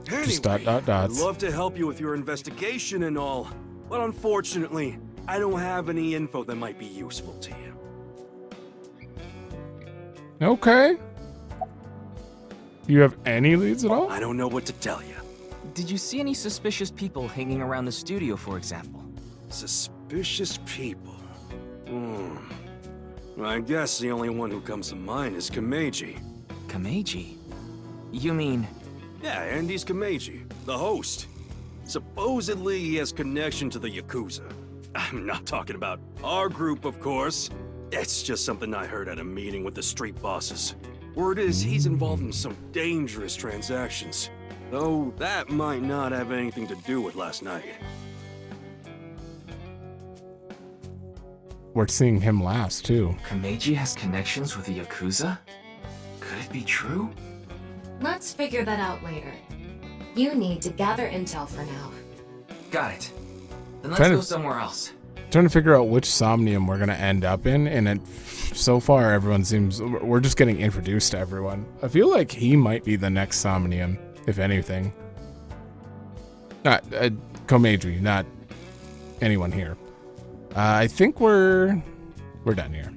Anyway, Just dots. I'd love to help you with your investigation and all, but unfortunately, I don't have any info that might be useful to you. Okay. Do you have any leads at all? I don't know what to tell you. Did you see any suspicious people hanging around the studio, for example? Suspicious people? I guess the only one who comes to mind is Kameji. Kameji? You mean... Yeah, Andy's Kameji, the host. Supposedly he has connection to the Yakuza. I'm not talking about our group, of course. It's just something I heard at a meeting with the street bosses. Word is he's involved in some dangerous transactions. Though that might not have anything to do with last night. We're seeing him last, too. Kameji has connections with the Yakuza? Could it be true? Let's figure that out later. You need to gather intel for now. Got it. Then let's go somewhere else. trying to figure out which Somnium we're gonna end up in, and so far everyone seems we're just getting introduced to everyone. I feel like he might be the next Somnium, if anything. Not Komeiji, not anyone here. I think we're done here.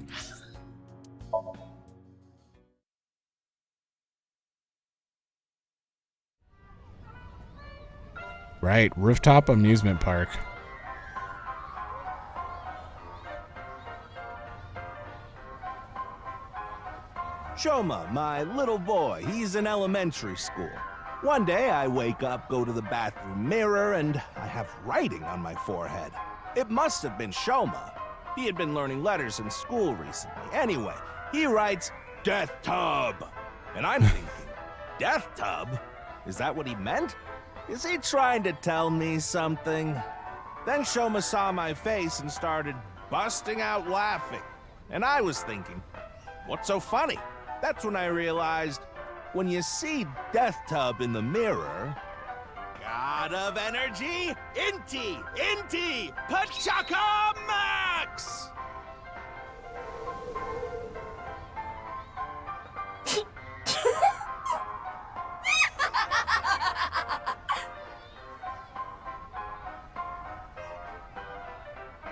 Right, rooftop amusement park. Shoma, my little boy, he's in elementary school. One day I wake up, go to the bathroom mirror, and I have writing on my forehead. It must have been Shoma. He had been learning letters in school recently. Anyway, he writes, Death Tub. And I'm thinking, Death Tub? Is that what he meant? Is he trying to tell me something? Then Shoma saw my face and started busting out laughing. And I was thinking, what's so funny? That's when I realized, when you see Death Tub in the mirror, God of Energy, Inti, Pachaka Max!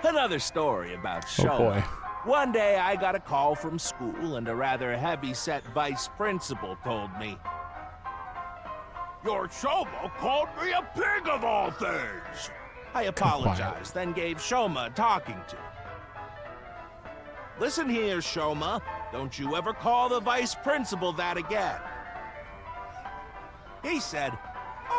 Another story about Shoma. Oh boy. One day I got a call from school and a rather heavy-set vice principal told me, Your Shoma called me a pig of all things. I apologized, then gave Shoma a talking to. Listen here, Shoma. Don't you ever call the vice principal that again. He said,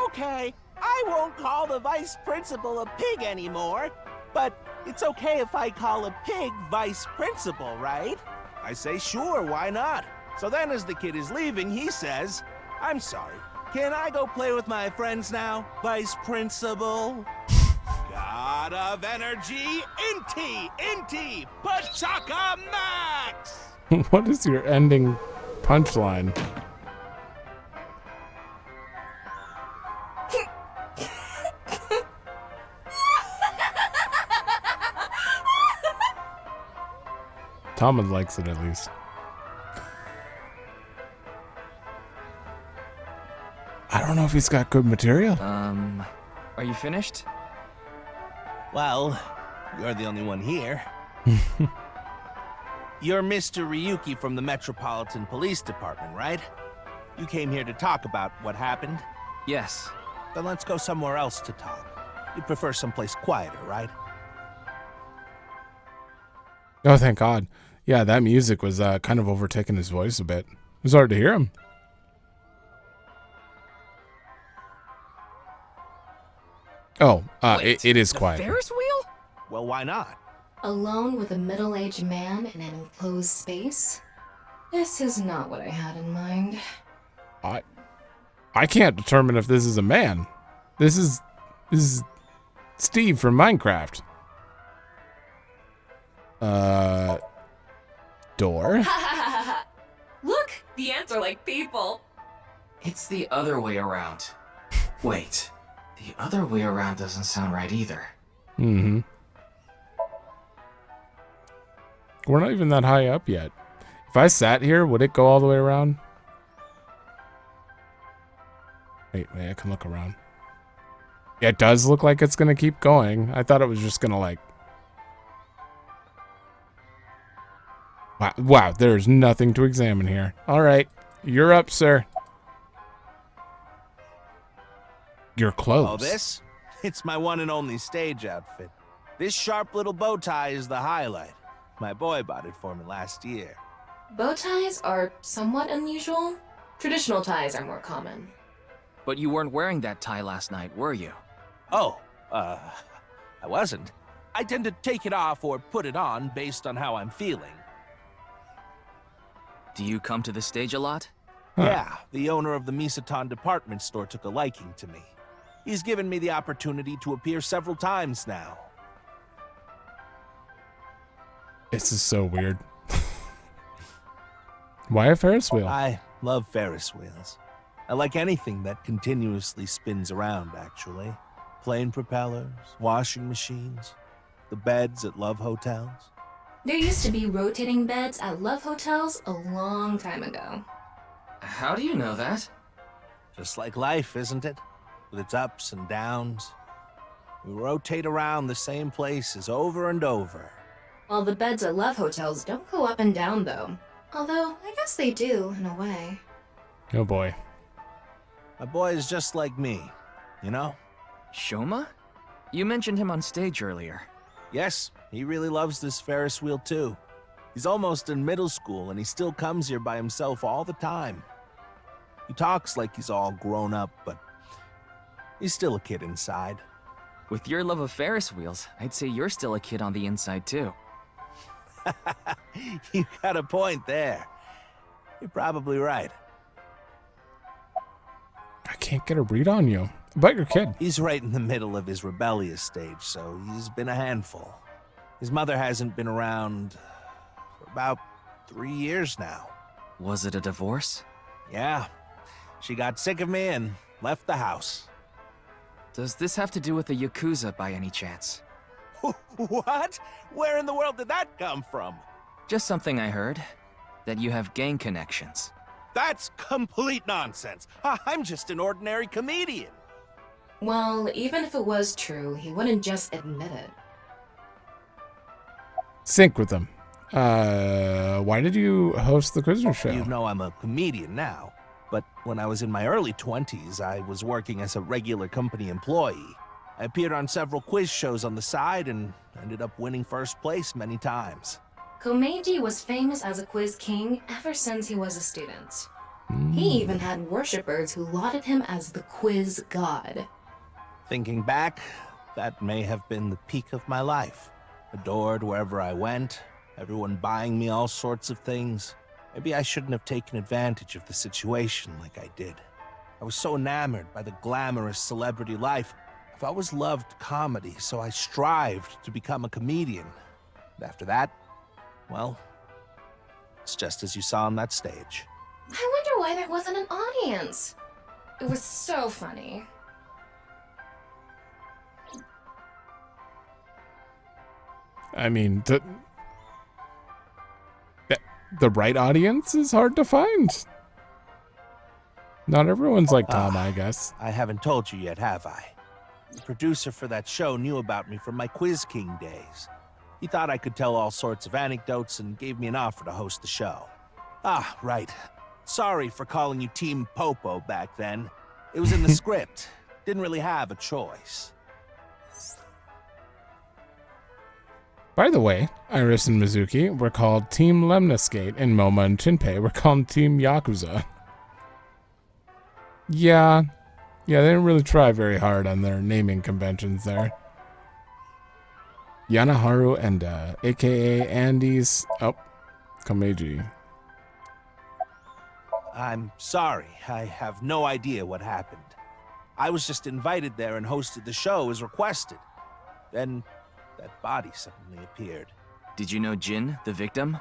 okay, I won't call the vice principal a pig anymore, but it's okay if I call a pig vice principal, right? I say, sure, why not? So then as the kid is leaving, he says, I'm sorry, can I go play with my friends now, vice principal? God of Energy, Inti, Pachaka Max! What is your ending punchline? Tama likes it at least. I don't know if he's got good material. Are you finished? Well, you're the only one here. You're Mr. Ryuki from the Metropolitan Police Department, right? You came here to talk about what happened? Yes. Then let's go somewhere else to talk. You'd prefer someplace quieter, right? Oh, thank God. Yeah, that music was kind of overtaking his voice a bit. It was hard to hear him. Oh, Wait, it is the quiet. Ferris wheel? Well, why not? Alone with a middle-aged man in an enclosed space? This is not what I had in mind. I can't determine if this is a man. This is Steve from Minecraft. Door? Look, the ants are like people. It's the other way around. Wait, the other way around doesn't sound right either. Mm-hmm. We're not even that high up yet. If I sat here, would it go all the way around? Wait, I can look around. Yeah, it does look like it's gonna keep going. I thought it was just gonna like... Wow, there's nothing to examine here. All right, you're up, sir. Your clothes. Oh, this? It's my one and only stage outfit. This sharp little bow tie is the highlight. My boy bought it for me last year. Bow ties are somewhat unusual. Traditional ties are more common. But you weren't wearing that tie last night, were you? Oh, I wasn't. I tend to take it off or put it on based on how I'm feeling. Do you come to the stage a lot? Yeah, the owner of the Misaton department store took a liking to me. He's given me the opportunity to appear several times now. This is so weird. Why a Ferris wheel? I love Ferris wheels. I like anything that continuously spins around, actually. Plane propellers, washing machines. the beds at love hotels? There used to be rotating beds at love hotels a long time ago. How do you know that? Just like life, isn't it? With its ups and downs. We rotate around the same places over and over. Well, the beds at love hotels don't go up and down, though. Although, I guess they do, in a way. Oh boy. My boy is just like me, you know? Shoma? You mentioned him on stage earlier. Yes, he really loves this Ferris wheel too. He's almost in middle school and he still comes here by himself all the time. He talks like he's all grown up, but he's still a kid inside. With your love of Ferris wheels, I'd say you're still a kid on the inside too. You got a point there. You're probably right. I can't get a read on you. About your kid. He's right in the middle of his rebellious stage, so he's been a handful. His mother hasn't been around for about 3 years now. Was it a divorce? Yeah. She got sick of me and left the house. Does this have to do with the Yakuza by any chance? What? Where in the world did that come from? Just something I heard. That you have gang connections. That's complete nonsense. I'm just an ordinary comedian. Well, even if it was true, he wouldn't just admit it. Sync with them. Why did you host the Quizzner show? You know I'm a comedian now, but when I was in my early 20s, I was working as a regular company employee. I appeared on several quiz shows on the side and ended up winning first place many times. Komeiji was famous as a quiz king ever since he was a student. He even had worshippers who lauded him as the quiz god. Thinking back, that may have been the peak of my life. Adored wherever I went, everyone buying me all sorts of things. Maybe I shouldn't have taken advantage of the situation like I did. I was so enamored by the glamorous celebrity life. I've always loved comedy, so I strived to become a comedian. And after that, well, it's just as you saw on that stage. I wonder why there wasn't an audience. It was so funny. I mean, the right audience is hard to find. Not everyone's like Tama, I guess. I haven't told you yet, have I? The producer for that show knew about me from my Quiz King days. He thought I could tell all sorts of anecdotes and gave me an offer to host the show. Ah, right. Sorry for calling you Team Popo back then. It was in the script. Didn't really have a choice. By the way, Iris and Mizuki were called Team Lemniscate, and Moma and Shinpei were called Team Yakuza. Yeah, they didn't really try very hard on their naming conventions there. Yanaharu and aka Andy's Komeiji. I'm sorry. I have no idea what happened. I was just invited there and hosted the show as requested. Then that body suddenly appeared. Did you know Jin, the victim?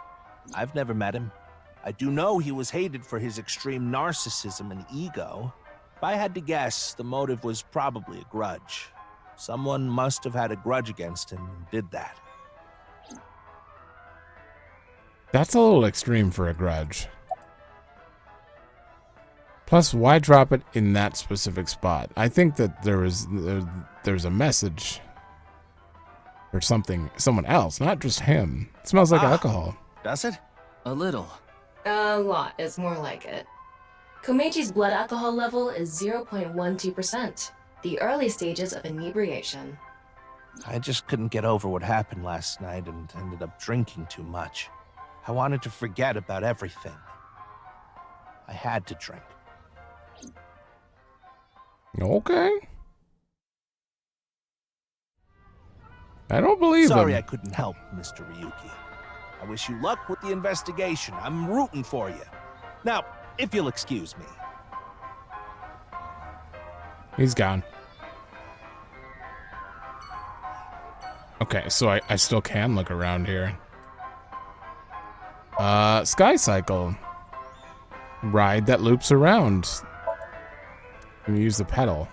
I've never met him. I do know he was hated for his extreme narcissism and ego. If I had to guess, the motive was probably a grudge. Someone must have had a grudge against him and did that. That's a little extreme for a grudge. Plus, why drop it in that specific spot? I think that there's a message or something, someone else, not just him. It smells like alcohol. Does it? A little. A lot is more like it. Komeiji's blood alcohol level is 0.12%, the early stages of inebriation. I just couldn't get over what happened last night and ended up drinking too much. I wanted to forget about everything. I had to drink. Okay. I don't believe him. Sorry I couldn't help, Mr. Ryuki. I wish you luck with the investigation. I'm rooting for you. Now, if you'll excuse me. He's gone. Okay, so I still can look around here. Sky Cycle. Ride that loops around. And use the pedal.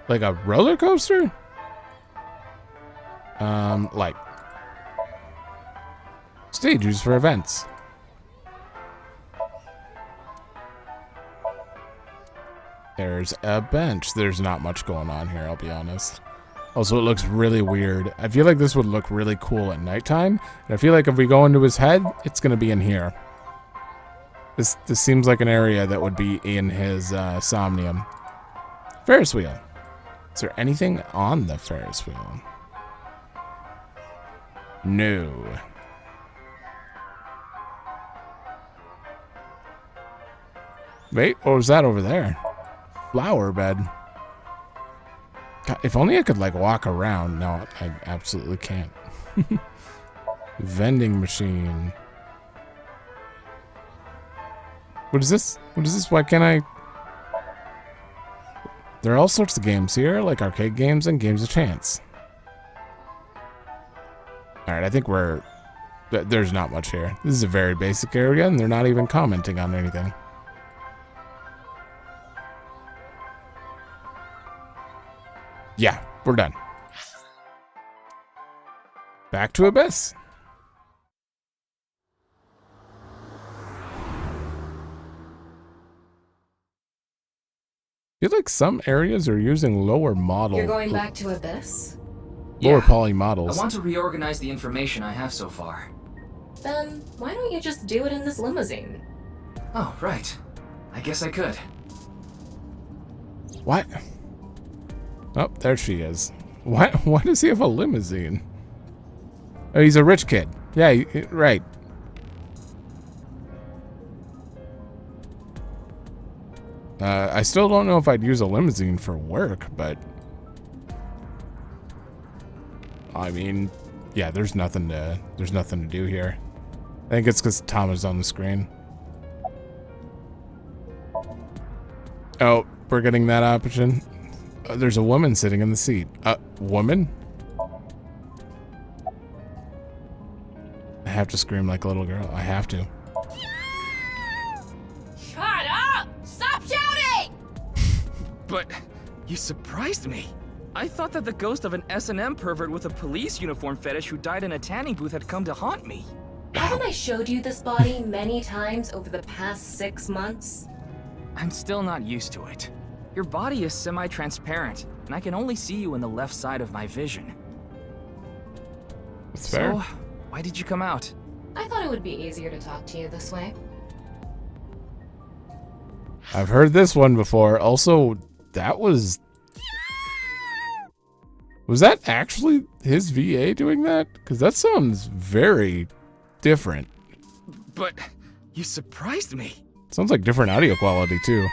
Like a roller coaster? Light. Stage used for events. There's a bench. There's not much going on here, I'll be honest. Also, it looks really weird. I feel like this would look really cool at nighttime. And I feel like if we go into his head, it's going to be in here. This seems like an area that would be in his Somnium. Ferris wheel. Is there anything on the Ferris wheel? No. Wait, what was that over there? Flower bed. God, if only I could like walk around. No, I absolutely can't. Vending machine. What is this? What is this? Why can't I? There are all sorts of games here, like arcade games and games of chance. Alright, I think there's not much here. This is a very basic area, and they're not even commenting on anything. Yeah, we're done. Back to Abyss. I feel like some areas are using lower model. You're going back to Abyss? Lower poly models. I want to reorganize the information I have so far. Then why don't you just do it in this limousine? Oh, right. I guess I could. What? Oh, there she is. Why does he have a limousine? Oh, he's a rich kid. Yeah, right. I still don't know if I'd use a limousine for work, but I mean, yeah, there's nothing to do here. I think it's because Tama's on the screen. Oh, we're getting that option. There's a woman sitting in the seat. Woman? I have to scream like a little girl. I have to. Shut up! Stop shouting! But you surprised me. I thought that the ghost of an S&M pervert with a police uniform fetish who died in a tanning booth had come to haunt me. Haven't I showed you this body many times over the past 6 months? I'm still not used to it. Your body is semi-transparent, and I can only see you in the left side of my vision. That's fair. So, why did you come out? I thought it would be easier to talk to you this way. I've heard this one before. Also, that was that actually his VA doing that? Because that sounds very different. But you surprised me. Sounds like different audio quality too.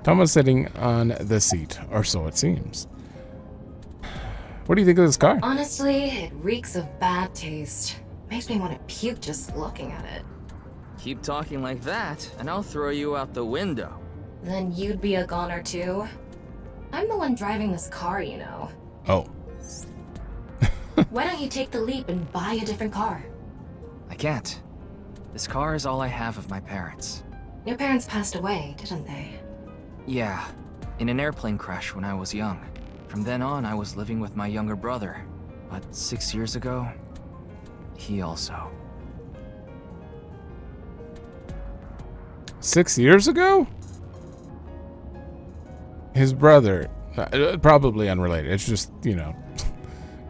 Tama's sitting on the seat, or so it seems. What do you think of this car? Honestly, it reeks of bad taste. Makes me want to puke just looking at it. Keep talking like that, and I'll throw you out the window. Then you'd be a goner too. I'm the one driving this car, you know. Oh. Why don't you take the leap and buy a different car? I can't. This car is all I have of my parents. Your parents passed away, didn't they? Yeah, in an airplane crash when I was young. From then on, I was living with my younger brother. But 6 years ago, he also. 6 years ago? His brother, probably unrelated. It's just, you know,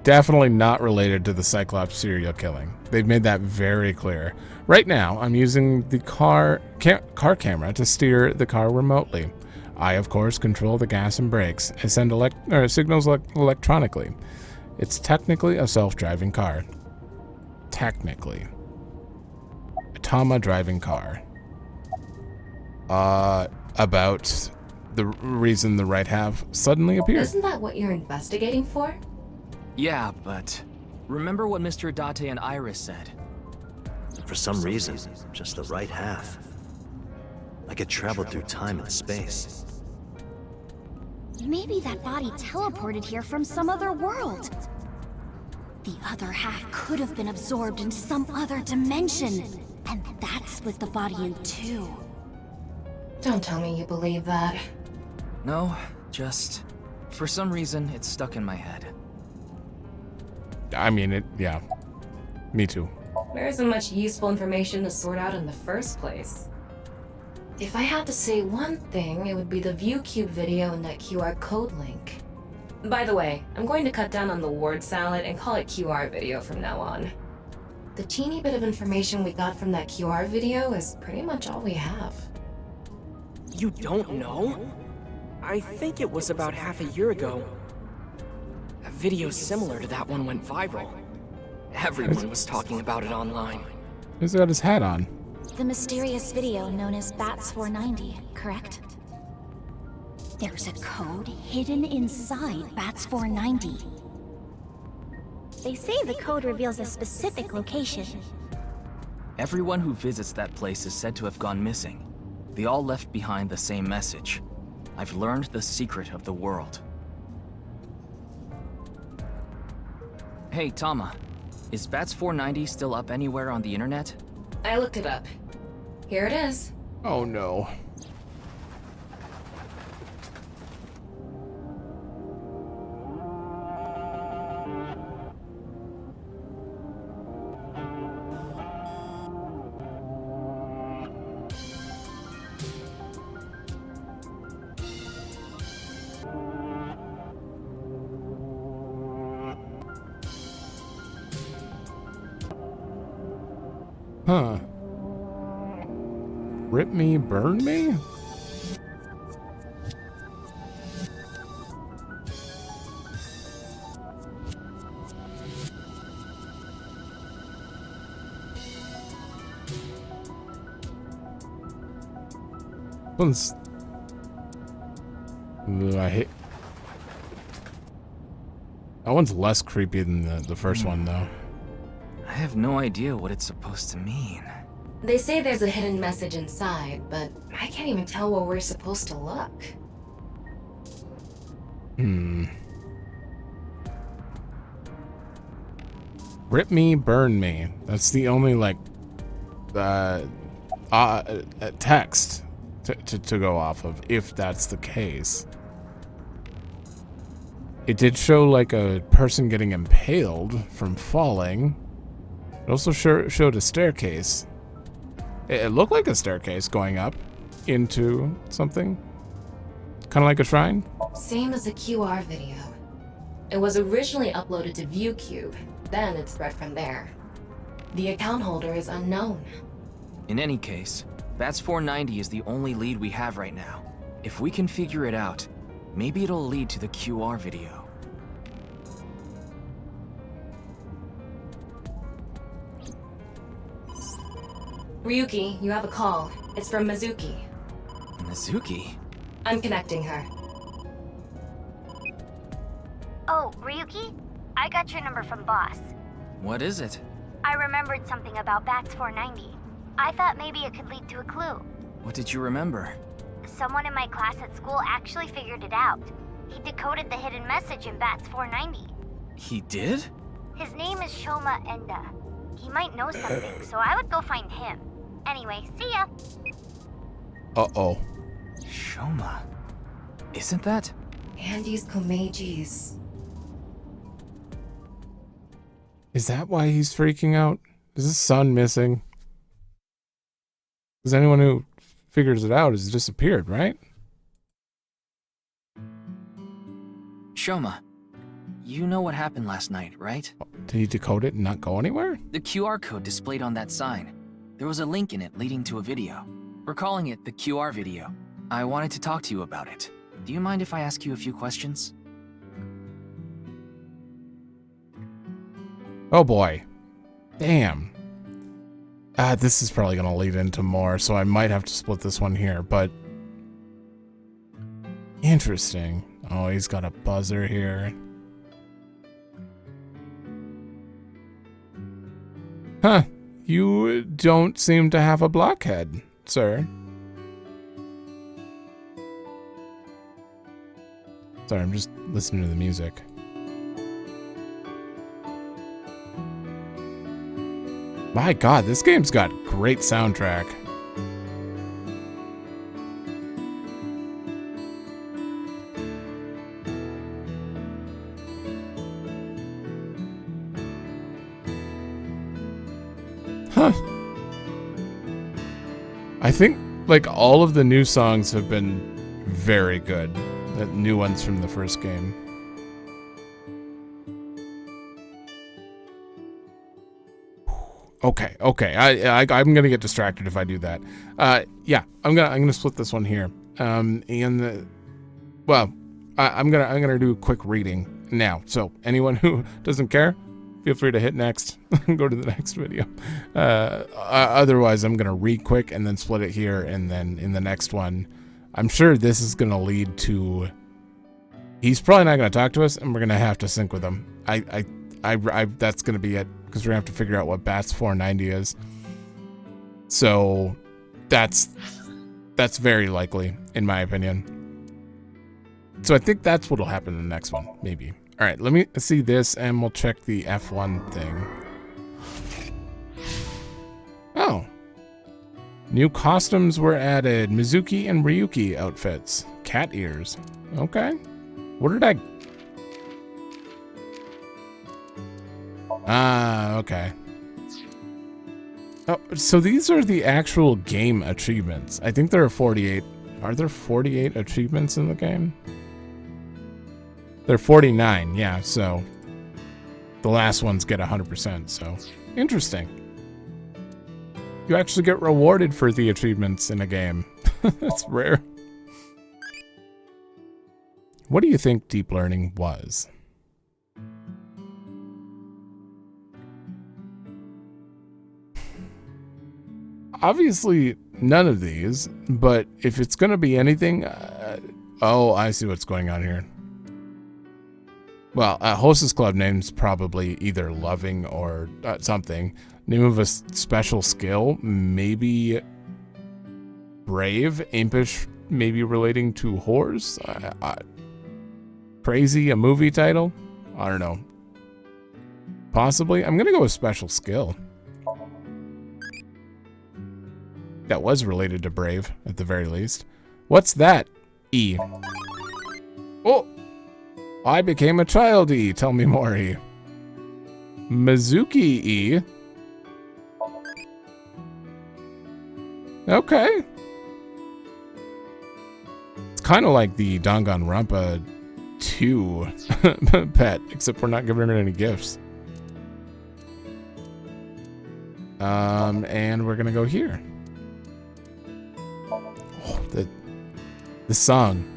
definitely not related to the Cyclops serial killing. They've made that very clear. Right now, I'm using the car camera to steer the car remotely. I, of course, control the gas and brakes and send signals electronically. It's technically a self-driving car. Technically. A Tama driving car. About the reason the right half suddenly appeared. Isn't that what you're investigating for? Yeah, but remember what Mr. Date and Iris said? For some reason, just the right half. I could travel through time and space. Maybe that body teleported here from some other world. The other half could have been absorbed into some other dimension, and that split the body in two. Don't tell me you believe that. No, Just, for some reason, it's stuck in my head. I mean, yeah. Me too. There isn't much useful information to sort out in the first place. If I had to say one thing, it would be the ViewCube video and that QR code link. By the way, I'm going to cut down on the word salad and call it QR video from now on. The teeny bit of information we got from that QR video is pretty much all we have. You don't know? I think it was about half a year ago. A video similar to that one went viral. Everyone was talking about it online. He's got his hat on. The mysterious video known as Bats 490, correct? There's a code hidden inside Bats 490. They say the code reveals a specific location. Everyone who visits that place is said to have gone missing. They all left behind the same message. I've learned the secret of the world. Hey, Tama. Is Bats 490 still up anywhere on the internet? I looked it up. Here it is. Oh no. Huh. Rip me, burn me? One's... I hate... That one's less creepy than the first one, though. I have no idea what it's supposed to mean. They say there's a hidden message inside, but I can't even tell where we're supposed to look. Rip me, burn me. That's the only, like, text to go off of, if that's the case. It did show, like, a person getting impaled from falling. It also showed a staircase. It looked like a staircase going up into something. Kind of like a shrine. Same as the QR video. It was originally uploaded to ViewCube, then it spread from there. The account holder is unknown. In any case, Bats 490 is the only lead we have right now. If we can figure it out, maybe it'll lead to the QR video. Ryuki, you have a call. It's from Mizuki. Mizuki? I'm connecting her. Oh, Ryuki? I got your number from Boss. What is it? I remembered something about Bats 490. I thought maybe it could lead to a clue. What did you remember? Someone in my class at school actually figured it out. He decoded the hidden message in Bats 490. He did? His name is Shoma Enda. He might know something, so I would go find him. Anyway, see ya. Uh-oh. Shoma. Isn't that? Andy's Komeiji's. Is that why he's freaking out? Is his son missing? Because anyone who figures it out has disappeared, right? Shoma, you know what happened last night, right? Did he decode it and not go anywhere? The QR code displayed on that sign. There was a link in it leading to a video. We're calling it the QR video. I wanted to talk to you about it. Do you mind if I ask you a few questions? Oh boy. Damn. This is probably gonna lead into more, so I might have to split this one here, but... Interesting. Oh, he's got a buzzer here. Huh. You don't seem to have a blockhead, sir. Sorry, I'm just listening to the music. My god, this game's got great soundtrack. Huh. I think, like, all of the new songs have been very good. The new ones from the first game. Okay. I'm gonna get distracted if I do that. Yeah, I'm gonna split this one here. I'm gonna do a quick reading now. So anyone who doesn't care, feel free to hit next and go to the next video. Otherwise, I'm gonna read quick and then split it here, and then in the next one, I'm sure this is gonna lead to. He's probably not gonna talk to us, and we're gonna have to sync with him. That's gonna be it, because we're gonna have to figure out what Bats 490 is. So that's very likely, in my opinion. So I think that's what'll happen in the next one, maybe. All right, let me see this, and we'll check the F1 thing. Oh. New costumes were added. Mizuki and Ryuki outfits. Cat ears. Okay. What did I... Ah, okay. Oh, so these are the actual game achievements. I think there are 48. Are there 48 achievements in the game? There are 49, yeah, so the last ones get 100%, so interesting. You actually get rewarded for the achievements in a game. That's rare. What do you think deep learning was? Obviously, none of these, but if it's going to be anything... oh, I see what's going on here. Well, Hostess Club name's probably either loving or something. Name of a special skill, maybe brave, impish, maybe relating to whores. Crazy, a movie title? I don't know. Possibly. I'm gonna go with special skill. That was related to brave, at the very least. What's that? E. Oh! I became a child E. Tell me more, E. Mizuki E. Okay. It's kind of like the Danganronpa 2 pet, except we're not giving her any gifts. And we're gonna go here. Oh, the song.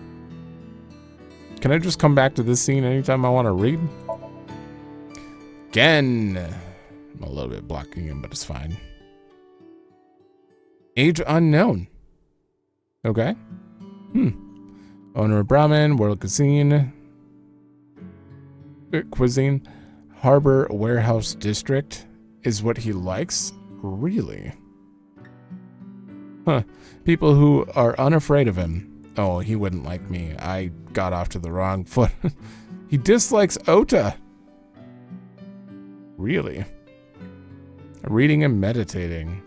Can I just come back to this scene anytime I want to read? Again. I'm a little bit blocking him, but it's fine. Age unknown. Okay. Owner of Brahmin, World Cuisine. Harbor Warehouse District is what he likes? Really? Huh. People who are unafraid of him. Oh, he wouldn't like me. I got off to the wrong foot. He dislikes Ota. Really? Reading and meditating.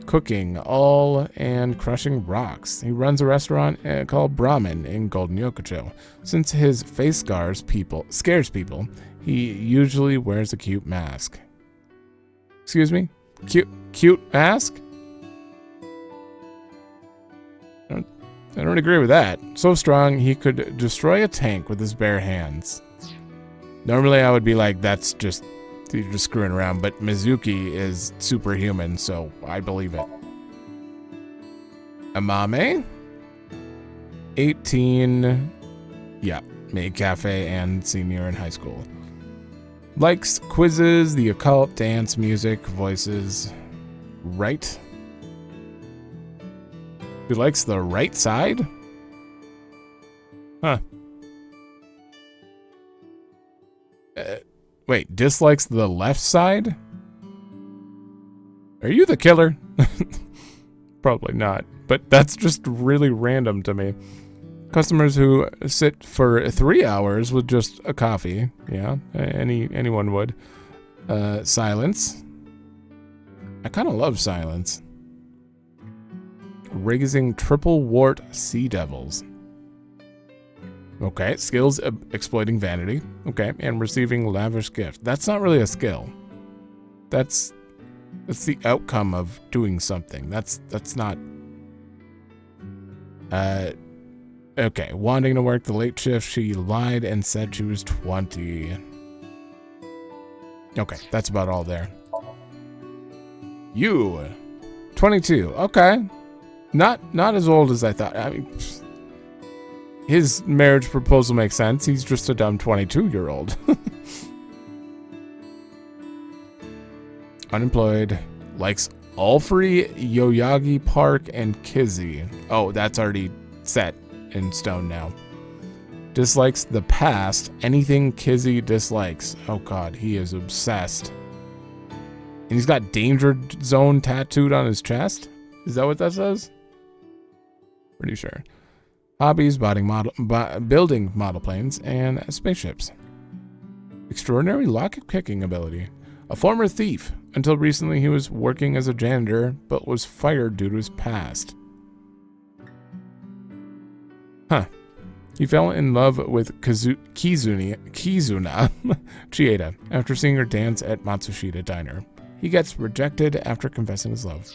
Cooking, all and crushing rocks. He runs a restaurant called Brahmin in Golden Yokocho. Since his face scares people, he usually wears a cute mask. Excuse me? Cute mask? I don't agree with that. So strong, he could destroy a tank with his bare hands. Normally, I would be like, that's just, you're just screwing around, but Mizuki is superhuman, so I believe it. Amame? 18. Yeah, maid cafe and senior in high school. Likes quizzes, the occult, dance, music, voices. Right? He likes the right side? Huh. Wait, dislikes the left side? Are you the killer? Probably not, but that's just really random to me. Customers who sit for 3 hours with just a coffee. Yeah, anyone would. Silence. I kind of love silence. Raising triple wart sea devils. Okay, skills exploiting vanity. Okay, and receiving lavish gift. That's not really a skill. That's That's the outcome of doing something. That's not... Okay, wanting to work the late shift, she lied and said she was 20. Okay, that's about all there. You, 22. Okay, not as old as I thought. I mean, his marriage proposal makes sense. He's just a dumb 22-year-old. Unemployed. Likes Alfrey, Yoyagi Park, and Kizzy. Oh, that's already set in stone now. Dislikes the past. Anything Kizzy dislikes. Oh god, he is obsessed. And he's got Danger Zone tattooed on his chest? Is that what that says? Pretty sure. Hobbies, building model planes, and spaceships. Extraordinary lock-picking ability. A former thief. Until recently he was working as a janitor, but was fired due to his past. Huh. He fell in love with Kizuna Chieda after seeing her dance at Matsushita Diner. He gets rejected after confessing his love.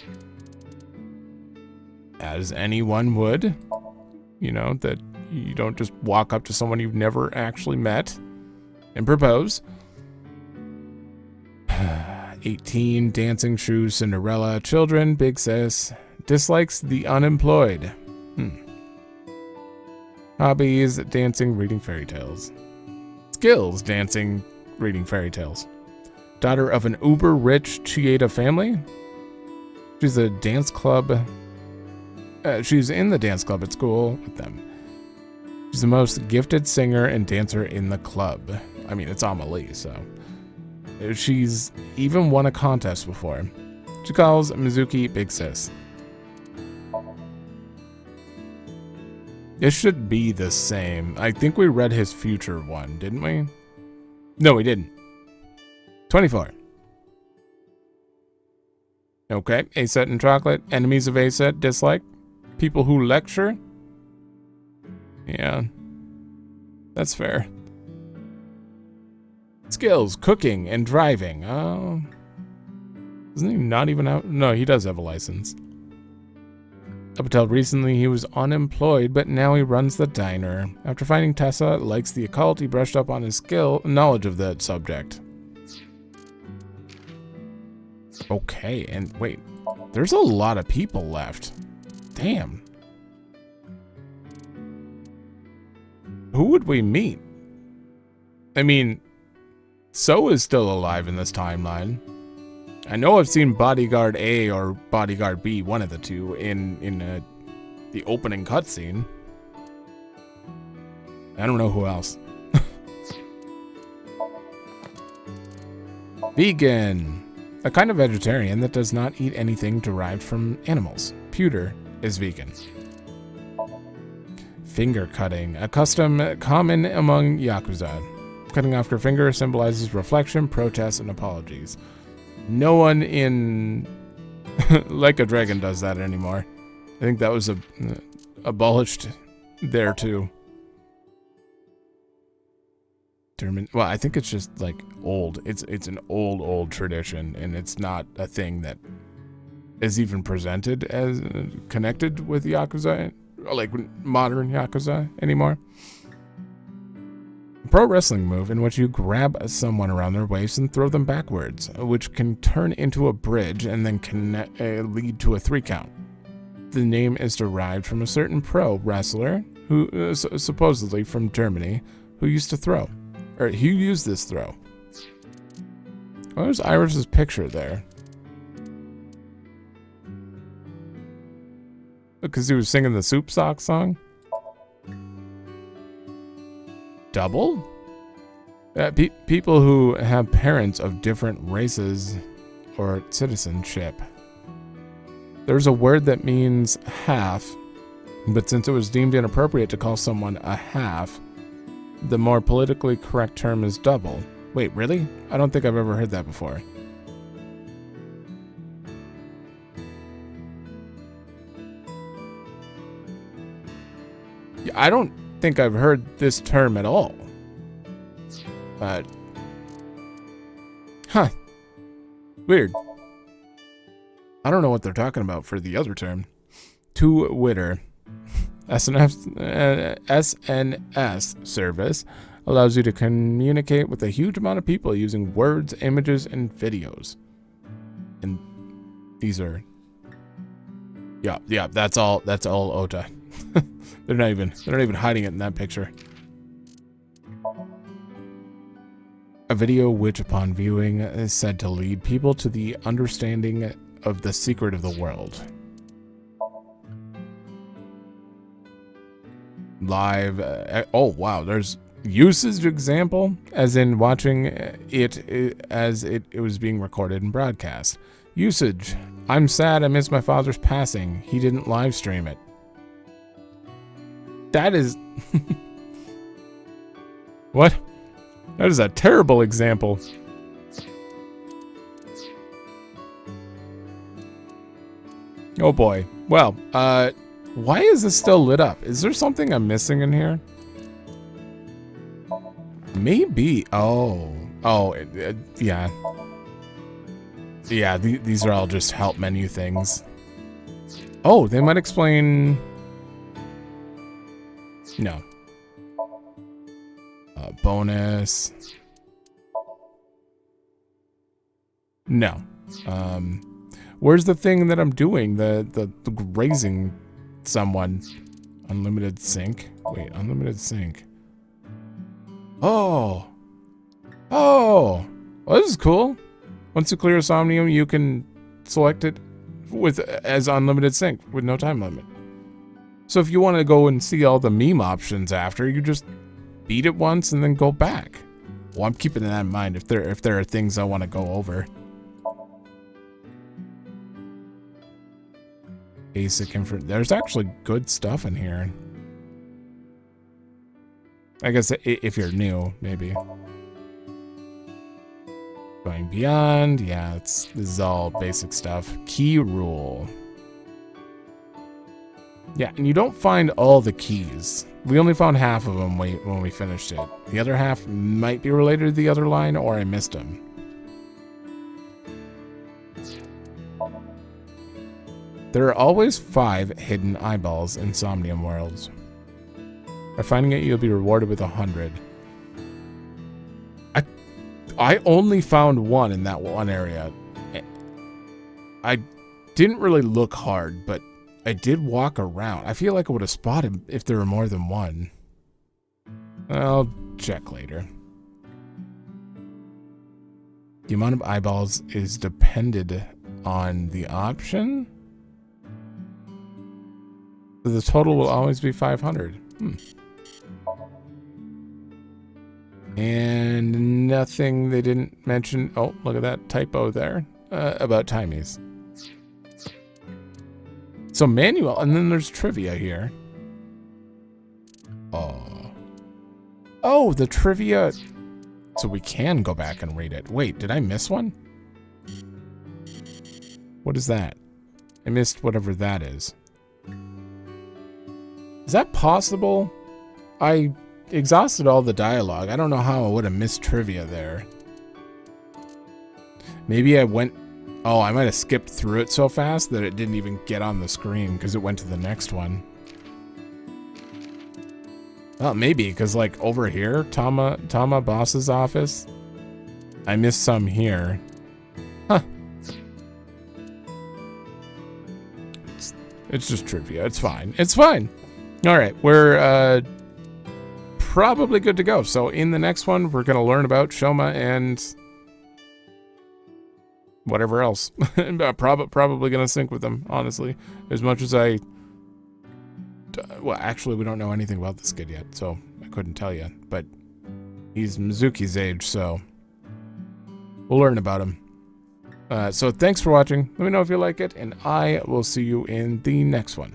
As anyone would. You know, that you don't just walk up to someone you've never actually met and propose. 18, dancing shoes, Cinderella, children, big sis, dislikes the unemployed. Hobbies, dancing, reading fairy tales. Skills, dancing, reading fairy tales. Daughter of an uber-rich Chieda family. She's a dance club. She's in the dance club at school with them. She's the most gifted singer and dancer in the club. I mean, it's Amelie, so... She's even won a contest before. She calls Mizuki Big Sis. It should be the same. I think we read his future one, didn't we? No, we didn't. 24. Okay, A-set and chocolate. Enemies of A-set, dislike. People who lecture. Yeah, that's fair. Skills, cooking, and driving. Oh. Isn't he not even out? No, he does have a license. Up until recently, he was unemployed, but now he runs the diner. After finding Tessa likes the occult, he brushed up on his knowledge of that subject. Okay, and wait. There's a lot of people left. Damn. Who would we meet? I mean... So is still alive in this timeline. I know I've seen Bodyguard A or Bodyguard B, one of the two, in the opening cutscene. I don't know who else. Vegan. A kind of vegetarian that does not eat anything derived from animals. Pewter is vegan. Finger cutting. A custom common among Yakuza. Cutting off your finger symbolizes reflection, protest, and apologies. No one in Like a Dragon does that anymore. I think that was abolished there too. Well, I think it's just like old. It's an old tradition, and it's not a thing that is even presented as connected with Yakuza, or like modern Yakuza anymore. Pro wrestling move in which you grab someone around their waist and throw them backwards, which can turn into a bridge and then lead to a 3 count. The name is derived from a certain pro wrestler who supposedly from Germany who used to throw, or who used this throw. Oh, there's Iris's picture there. Because he was singing the Soup Sock song. Double? People who have parents of different races or citizenship. There's a word that means half, but since it was deemed inappropriate to call someone a half, the more politically correct term is double. Wait, really? I don't think I've ever heard that before. I don't think I've heard this term at all. But... Huh. Weird. I don't know what they're talking about for the other term. Twitter. SNS service allows you to communicate with a huge amount of people using words, images, and videos. And these are, yeah, that's all Ota. they're not even hiding it in that picture. A video which, upon viewing, is said to lead people to the understanding of the secret of the world. Live, oh wow, there's usage example, as in watching it as it was being recorded and broadcast. Usage, I'm sad I missed my father's passing. He didn't live stream it. That is... What? That is a terrible example. Oh boy. Well, why is this still lit up? Is there something I'm missing in here? Maybe. Oh, yeah. Yeah, these are all just help menu things. Oh, they might explain... No. Bonus. No. Where's the thing that I'm doing? The grazing someone. Unlimited sync. Wait, unlimited sync. Oh. Oh. Well, this is cool. Once you clear Somnium, you can select it as unlimited sync with no time limit. So if you want to go and see all the meme options after, you just beat it once and then go back. Well, I'm keeping that in mind if there are things I want to go over. Basic info. There's actually good stuff in here. I guess if you're new, maybe. Going beyond, yeah, this is all basic stuff. Key rule. Yeah, and you don't find all the keys. We only found half of them when we finished it. The other half might be related to the other line, or I missed them. There are always 5 hidden eyeballs in Somnium worlds. By finding it, you'll be rewarded with 100. I only found 1 in that one area. I didn't really look hard, but I did walk around. I feel like I would have spotted if there were more than 1. I'll check later. The amount of eyeballs is dependent on the option. So the total will always be 500. And nothing they didn't mention. Oh, look at that typo there about timies. So manual, and then there's trivia here. Oh, the trivia. So we can go back and read it. Wait, did I miss one? What is that? I missed whatever that is. Is that possible? I exhausted all the dialogue. I don't know how I would have missed trivia there. Maybe I went... Oh, I might have skipped through it so fast that it didn't even get on the screen because it went to the next one. Well, maybe, because like over here, Tama boss's office, I missed some here. Huh. It's just trivia. It's fine. It's fine. All right, we're probably good to go. So in the next one, we're going to learn about Shoma and whatever else. Probably going to sync with them, honestly. As much as I... Well, actually, we don't know anything about this kid yet, so I couldn't tell you. But he's Mizuki's age, so we'll learn about him. So thanks for watching. Let me know if you like it, and I will see you in the next one.